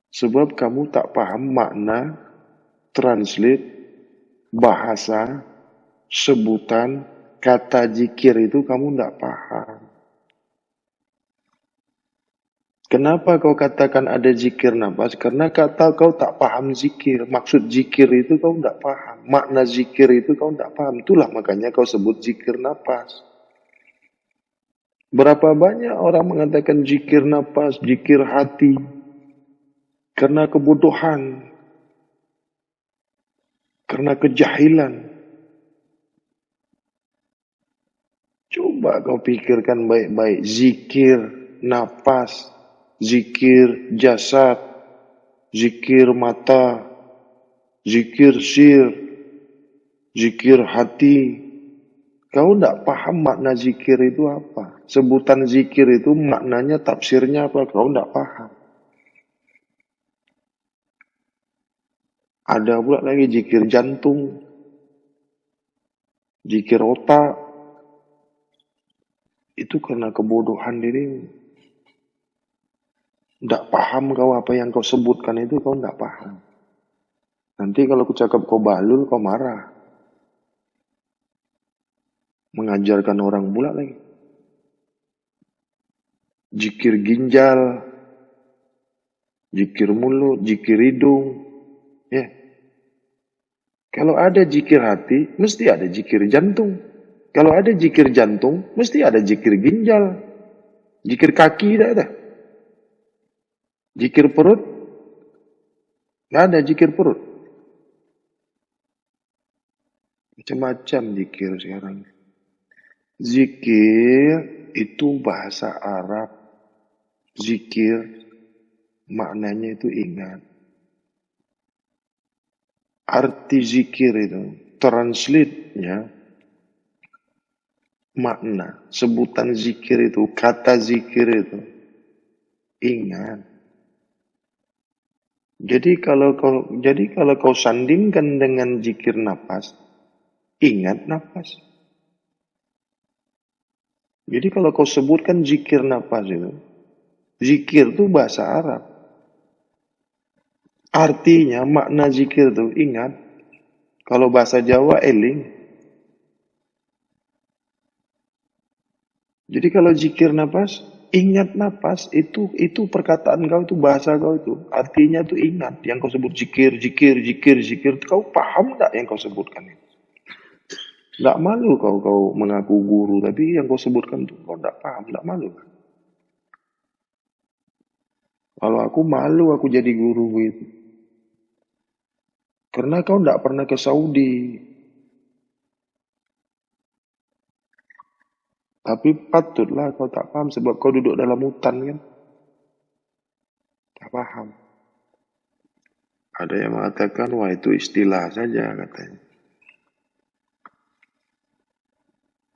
Sebab kamu tak paham makna, translate, bahasa, sebutan, kata zikir itu kamu tak paham. Kenapa kau katakan ada zikir nafas? Karena kata kau tak paham zikir. Maksud zikir itu kau tak paham. Makna zikir itu kau tak paham. Itulah makanya kau sebut zikir nafas. Berapa banyak orang mengatakan zikir nafas, zikir hati, karena kebodohan, karena kejahilan. Coba kau pikirkan baik-baik. Zikir nafas, zikir jasad, zikir mata, zikir sir, zikir hati. Kau tidak paham makna zikir itu apa. Sebutan zikir itu maknanya, tafsirnya apa, kau tidak paham. Ada pula lagi zikir jantung, zikir otak. Itu karena kebodohan dirimu. Tidak paham kau apa yang kau sebutkan itu, kau tidak paham. Nanti kalau aku cakap kau balul, kau marah. Mengajarkan orang pula lagi. Zikir ginjal, zikir mulut, zikir hidung. Ya. Kalau ada zikir hati, mesti ada zikir jantung. Kalau ada zikir jantung, mesti ada zikir ginjal. Zikir kaki tidak ada. Zikir perut, nggak ada zikir perut. Macam-macam zikir sekarang. Zikir itu bahasa Arab. Zikir maknanya itu ingat. Arti zikir itu, translate-nya, makna, sebutan zikir itu, kata zikir itu, ingat. Jadi kalau kau sandingkan dengan zikir nafas, ingat nafas. Jadi kalau kau sebutkan zikir nafas itu, zikir itu bahasa Arab. Artinya makna zikir itu ingat. Kalau bahasa Jawa eling. Jadi kalau zikir nafas, ingat nafas, itu perkataan kau, itu bahasa kau itu. Artinya itu ingat. Yang kau sebut zikir, kau paham tak yang kau sebutkan itu? Tidak malu kau mengaku guru, tapi yang kau sebutkan itu kau tidak paham, tidak malu. Kalau aku malu aku jadi guru gitu. Karena kau tidak pernah ke Saudi. Tapi patutlah kau tak paham sebab kau duduk dalam hutan kan. Tak paham. Ada yang mengatakan, wah itu istilah saja katanya.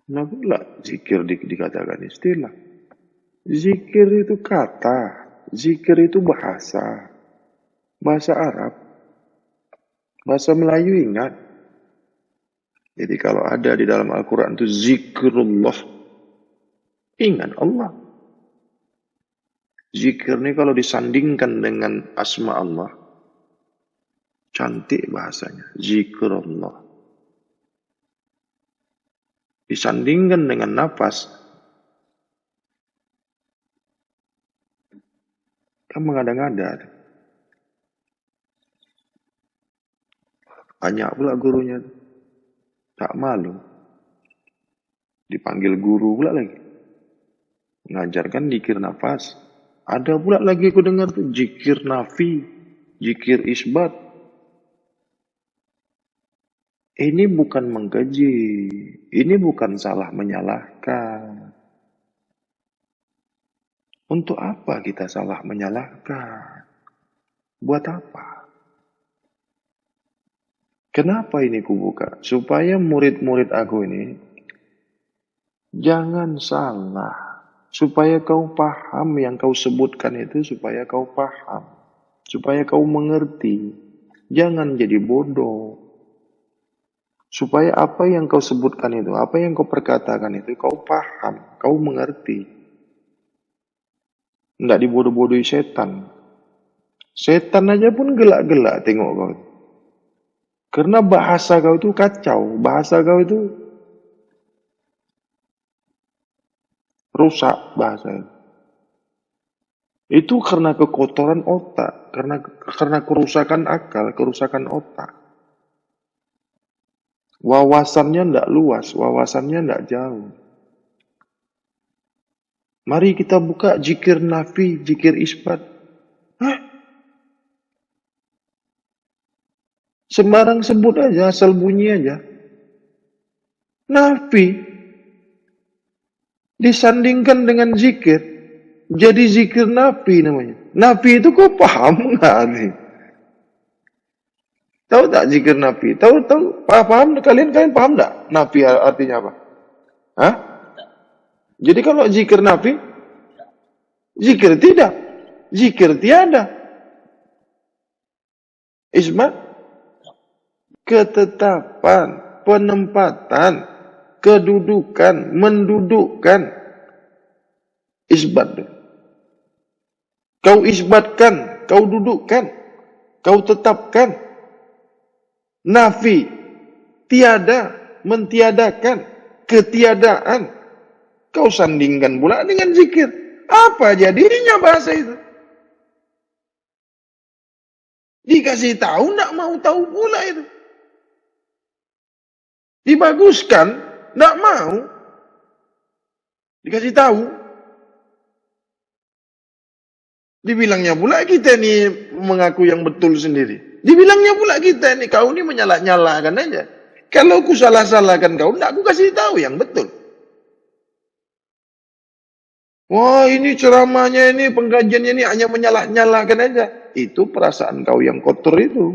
Kenapa pula zikir dikatakan istilah? Zikir itu kata, zikir itu bahasa. Bahasa Arab. Bahasa Melayu ingat. Jadi kalau ada di dalam Al-Quran itu zikrullah, ingat Allah. Zikir ini kalau disandingkan dengan asma Allah, cantik bahasanya, zikrullah. Disandingkan dengan nafas, kan mengada-ngada. Banyak pula gurunya, tak malu. Dipanggil guru pula lagi. Mengajarkan zikir nafas. Ada pula lagi aku dengar tuh zikir nafi, zikir isbat. Ini bukan mengkaji, ini bukan salah menyalahkan. Untuk apa kita salah menyalahkan? Buat apa? Kenapa ini kubuka? Supaya murid-murid aku ini jangan salah. Supaya kau paham yang kau sebutkan itu, supaya kau paham. Supaya kau mengerti. Jangan jadi bodoh. Supaya apa yang kau sebutkan itu, apa yang kau perkatakan itu, kau paham, kau mengerti. Tidak dibodoh-bodohi setan. Setan aja pun gelak-gelak tengok kau. Karena bahasa kau itu kacau, bahasa kau itu rusak bahasa itu. Itu karena kekotoran otak, karena kerusakan akal, kerusakan otak. Wawasannya tidak luas, wawasannya tidak jauh. Mari kita buka zikir nafi, zikir isbat. Hah? Sembarang sebut aja, asal bunyi aja. Nafi disandingkan dengan zikir, jadi zikir nafi namanya. Nafi itu kau paham nggak nih? Tahu tak zikir nafi? Tahu paham kalian paham tak? Nafi artinya apa? Hah? Jadi kalau zikir nafi, zikir tidak, zikir tiada. Isbat, ketetapan, penempatan, kedudukan, mendudukkan. Isbat. Kau isbatkan, kau dudukkan, kau tetapkan. Nafi, tiada, mentiadakan, ketiadaan. Kau sandingkan pula dengan zikir. Apa jadinya bahasa itu? Dikasih tahu, nak mau tahu pula itu. Dibaguskan, nggak mau. Dikasih tahu. Dibilangnya pula kita ini mengaku yang betul sendiri. Dibilangnya pula kita ini, kau ini menyalah-nyalahkan aja. Kalau ku salah-salahkan kau, enggak, aku kasih tahu yang betul. Wah, ini ceramahnya ini, pengajiannya ini hanya menyalah-nyalahkan aja. Itu perasaan kau yang kotor itu.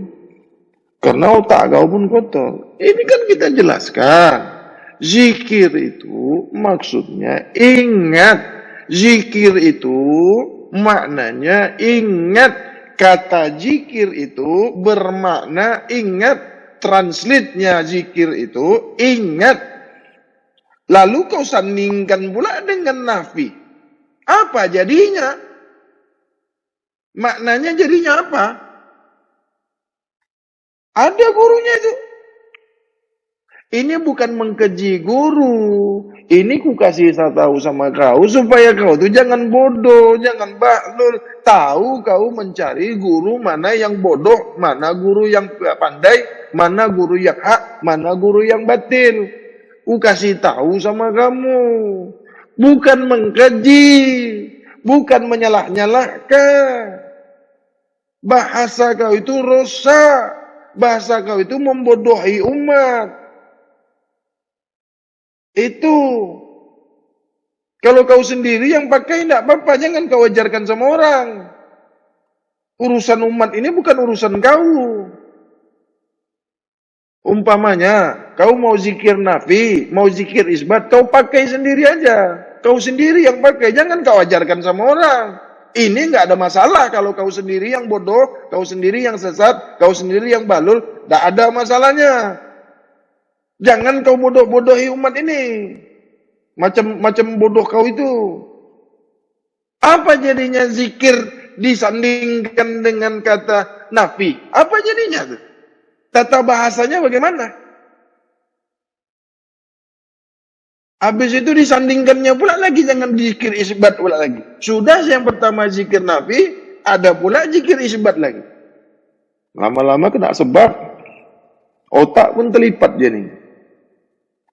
Karena otak kau pun kotor. Ini kan kita jelaskan. Zikir itu maksudnya ingat. Zikir itu maknanya ingat. Kata zikir itu bermakna ingat. Translate-nya zikir itu ingat. Lalu kau sandingkan pula dengan nafi. Apa jadinya? Maknanya jadinya apa? Ada gurunya itu. Ini bukan mengkeji guru. Ini ku kasih tahu sama kau supaya kau tuh jangan bodoh, jangan bahlul. Tahu kau mencari guru mana yang bodoh, mana guru yang pandai, mana guru yang hak, mana guru yang batil. Ku kasih tahu sama kamu. Bukan mengkeji, bukan menyalah-nyalahkan. Bahasa kau itu rusak. Bahasa kau itu membodohi umat. Itu. Kalau kau sendiri yang pakai tidak apa-apa. Jangan kau ajarkan sama orang. Urusan umat ini bukan urusan kau. Umpamanya, kau mau zikir nafi, mau zikir isbat, kau pakai sendiri aja. Kau sendiri yang pakai. Jangan kau ajarkan sama orang. Ini nggak ada masalah kalau kau sendiri yang bodoh, kau sendiri yang sesat, kau sendiri yang balul, nggak ada masalahnya. Jangan kau bodoh-bodohi umat ini. Macam bodoh kau itu. Apa jadinya zikir disandingkan dengan kata nafi? Apa jadinya tuh? Tata bahasanya bagaimana? Habis itu disandingkannya pula lagi, jangan zikir isbat pula lagi. Sudah yang pertama zikir nafi, ada pula zikir isbat lagi. Lama-lama kena sebab, otak pun terlipat jadi.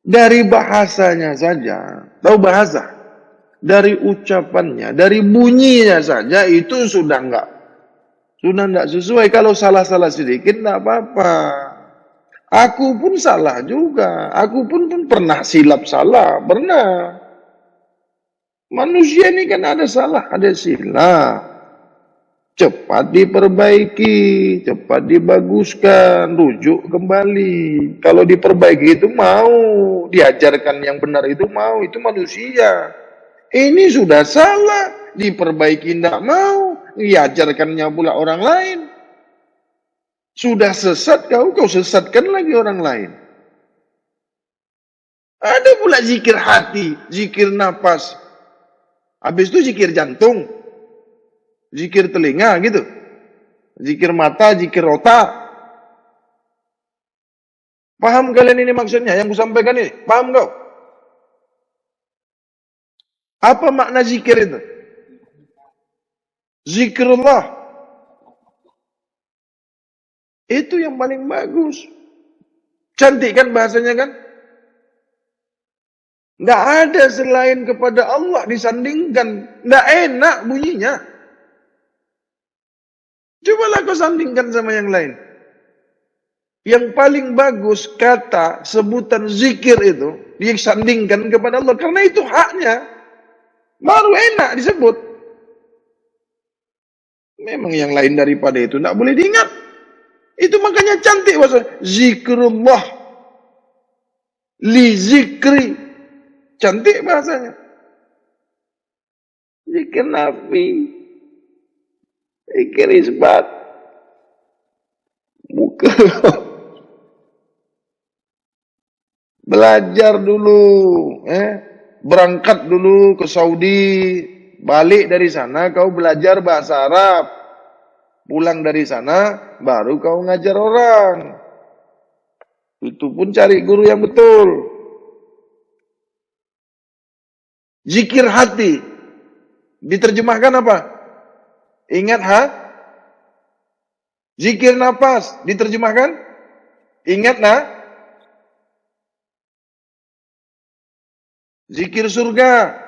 Dari bahasanya saja, tahu bahasa? Dari ucapannya, dari bunyinya saja itu sudah enggak sesuai. Kalau salah-salah sedikit enggak apa-apa. Aku pun salah juga. Aku pun pernah silap salah. Pernah. Manusia ini kan ada salah, ada silap. Cepat diperbaiki, cepat dibaguskan, rujuk kembali. Kalau diperbaiki itu mau, diajarkan yang benar itu mau, itu manusia. Ini sudah salah, diperbaiki tidak mau, diajarkannya pula orang lain. Sudah sesat kau sesatkan lagi orang lain. Ada pula zikir hati, zikir nafas. Habis itu zikir jantung, zikir telinga gitu. Zikir mata, zikir otak. Paham kalian ini maksudnya yang kusampaikan ini? Paham kau? Apa makna zikir itu? Zikrullah. Itu yang paling bagus. Cantik kan bahasanya kan? Nggak ada selain kepada Allah disandingkan. Nggak enak bunyinya. Cobalah kau sandingkan sama yang lain. Yang paling bagus kata sebutan zikir itu disandingkan kepada Allah. Karena itu haknya. Baru enak disebut. Memang yang lain daripada itu nggak boleh diingat. Itu makanya cantik bahasa zikrullah, li zikri, cantik bahasanya. Zikir nafi, zikir isbat, bukan. Belajar dulu, berangkat dulu ke Saudi, balik dari sana kau belajar bahasa Arab. Pulang dari sana, baru kau ngajar orang. Itu pun cari guru yang betul. Zikir hati. Diterjemahkan apa? Ingat Zikir nafas. Diterjemahkan? Ingat Zikir surga.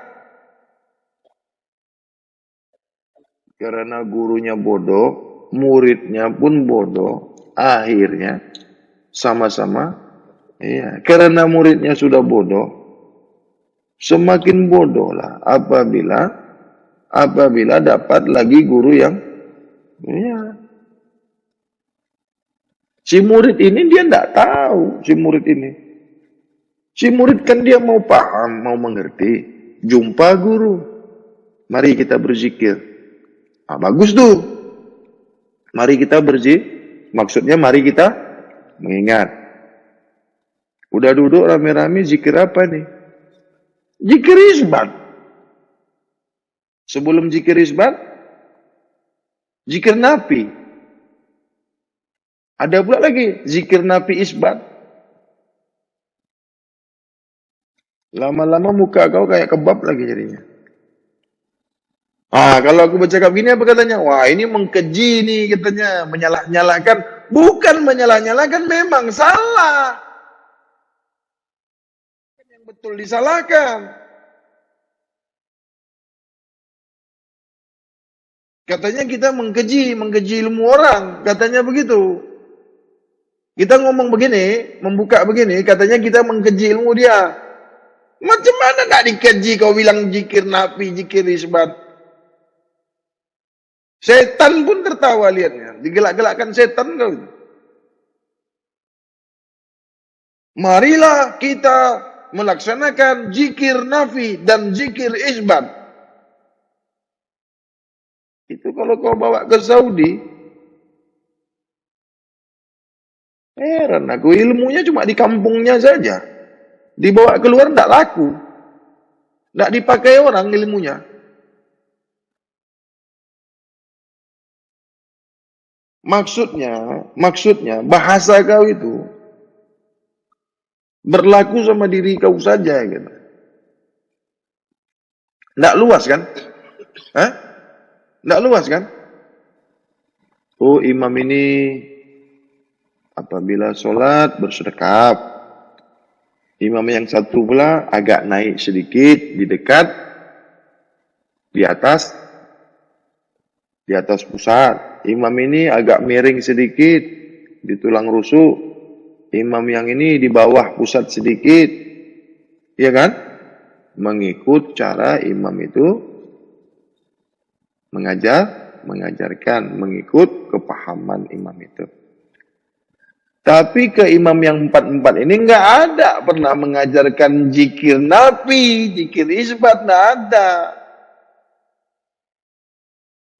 Karena gurunya bodoh, muridnya pun bodoh, akhirnya sama-sama, iya, karena muridnya sudah bodoh, semakin bodoh lah apabila dapat lagi guru yang, iya. Si murid ini dia tidak tahu, si murid ini. Si murid kan dia mau paham, mau mengerti. Jumpa guru. Mari kita berzikir. Ah, bagus tuh. Mari kita berzikir. Maksudnya mari kita mengingat. Udah duduk rame-rame zikir apa nih? Zikir isbat. Sebelum zikir isbat, zikir nafi. Ada pula lagi zikir nafi isbat. Lama-lama muka kau kayak kebab lagi jadinya. Ah, kalau aku bercakap gini apa katanya? Wah, ini mengkeji nih katanya, menyalah-nyalahkan. Bukan menyalah-nyalahkan, memang salah. Yang betul disalahkan. Katanya kita mengkeji ilmu orang, katanya begitu. Kita ngomong begini, membuka begini, katanya kita mengkeji ilmu dia. Macam mana nak dikeji kau bilang zikir nafi, zikir isbat? Setan pun tertawa lihatnya, digelak-gelakkan setan kau. Marilah kita melaksanakan zikir nafi dan zikir isbat. Itu kalau kau bawa ke Saudi, heran aku, ilmunya cuma di kampungnya saja. Dibawa keluar tidak laku. Tidak dipakai orang ilmunya. Maksudnya bahasa kau itu berlaku sama diri kau saja gitu. Tidak luas kan? Hah? Tidak luas kan? Oh, imam ini apabila sholat bersedekap. Imam yang satu pula agak naik sedikit di dekat di atas pusat. Imam ini agak miring sedikit di tulang rusuk. Imam yang ini di bawah pusat sedikit. Iya kan? Mengikut cara imam itu mengajarkan, mengikut kepahaman imam itu. Tapi ke imam yang 4-4 ini nggak ada pernah mengajarkan zikir nafi, zikir isbat, nggak ada.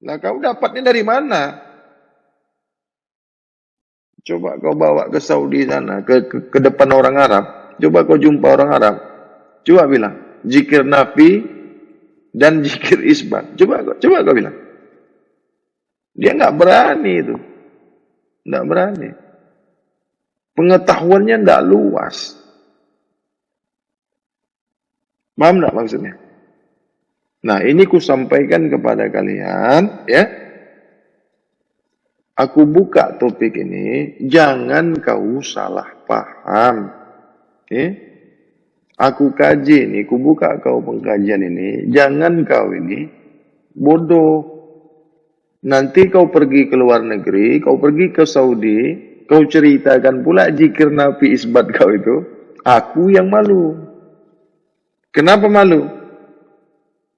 Nah, kau dapatnya dari mana? Coba kau bawa ke Saudi sana, ke depan orang Arab. Coba kau jumpa orang Arab. Coba bilang, zikir nafi dan zikir isbat. Coba kau bilang. Dia nggak berani itu. Nggak berani. Pengetahuannya tidak luas. Paham tidak maksudnya? Nah, ini ku sampaikan kepada kalian, ya. Aku buka topik ini, jangan kau salah paham. Ya. Aku kaji ini, ku buka kau pengkajian ini, jangan kau ini bodoh. Nanti kau pergi ke luar negeri, kau pergi ke Saudi, kau ceritakan pula zikir nafi isbat kau itu, aku yang malu. Kenapa malu?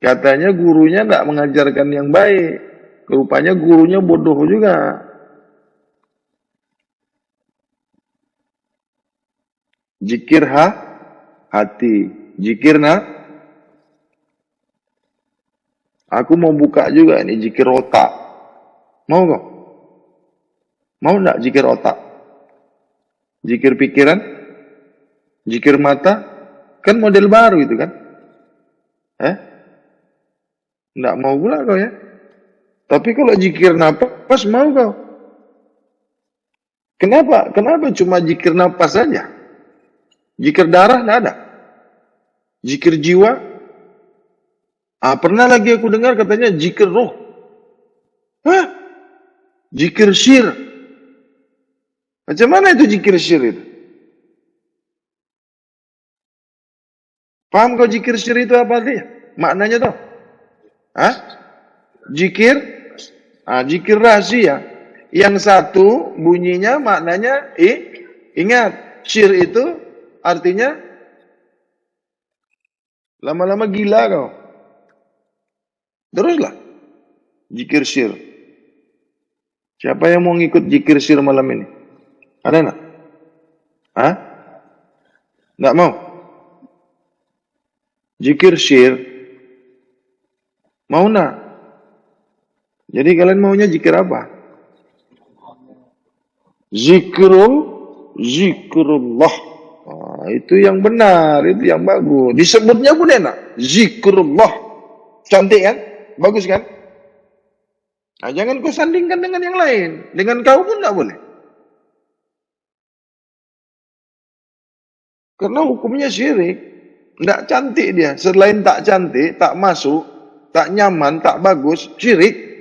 Katanya gurunya tidak mengajarkan yang baik. Rupanya gurunya bodoh juga. Zikir hati. Zikir aku mau buka juga ini zikir otak. Mau kok? Mau enggak zikir otak? Zikir pikiran? Zikir mata? Kan model baru itu kan? Enggak mau pula kau ya? Tapi kalau zikir napas mau kau? Kenapa? Kenapa cuma zikir napas saja? Zikir darah enggak ada? Zikir jiwa? Pernah lagi aku dengar katanya zikir roh. Hah? Zikir syir. Macam mana itu zikir syir itu? Paham kau zikir syir itu apa artinya? Maknanya tuh? Hah? Zikir? Zikir rahasia. Yang satu bunyinya maknanya ingat. Syir itu artinya lama-lama gila kau. Teruslah. Zikir syir. Siapa yang mau ngikut zikir syir malam ini? Ada enggak? Hah? Enggak mau? Zikir syir. Mau enggak? Jadi kalian maunya zikir apa? Zikrullah. Itu yang benar, itu yang bagus. Disebutnya pun enak. Zikrullah. Cantik kan? Bagus kan? Jangan kau sandingkan dengan yang lain. Dengan kau pun enggak boleh. Karena hukumnya syirik. Enggak cantik dia. Selain tak cantik, tak masuk, tak nyaman, tak bagus, syirik.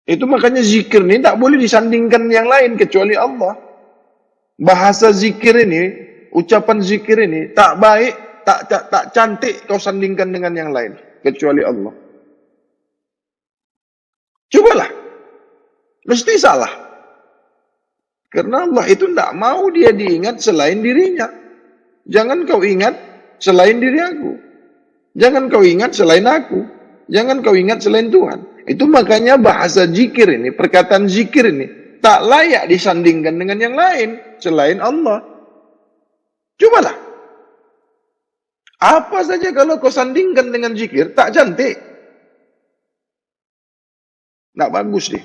Itu makanya zikir ini tak boleh disandingkan yang lain kecuali Allah. Bahasa zikir ini, ucapan zikir ini tak baik, tak cantik kau sandingkan dengan yang lain kecuali Allah. Cobalah. Mesti salah. Karena Allah itu tidak mau dia diingat selain dirinya. Jangan kau ingat selain diri aku. Jangan kau ingat selain aku. Jangan kau ingat selain Tuhan. Itu makanya bahasa zikir ini, perkataan zikir ini, tak layak disandingkan dengan yang lain selain Allah. Cobalah. Apa saja kalau kau sandingkan dengan zikir, tak cantik. Tak bagus deh.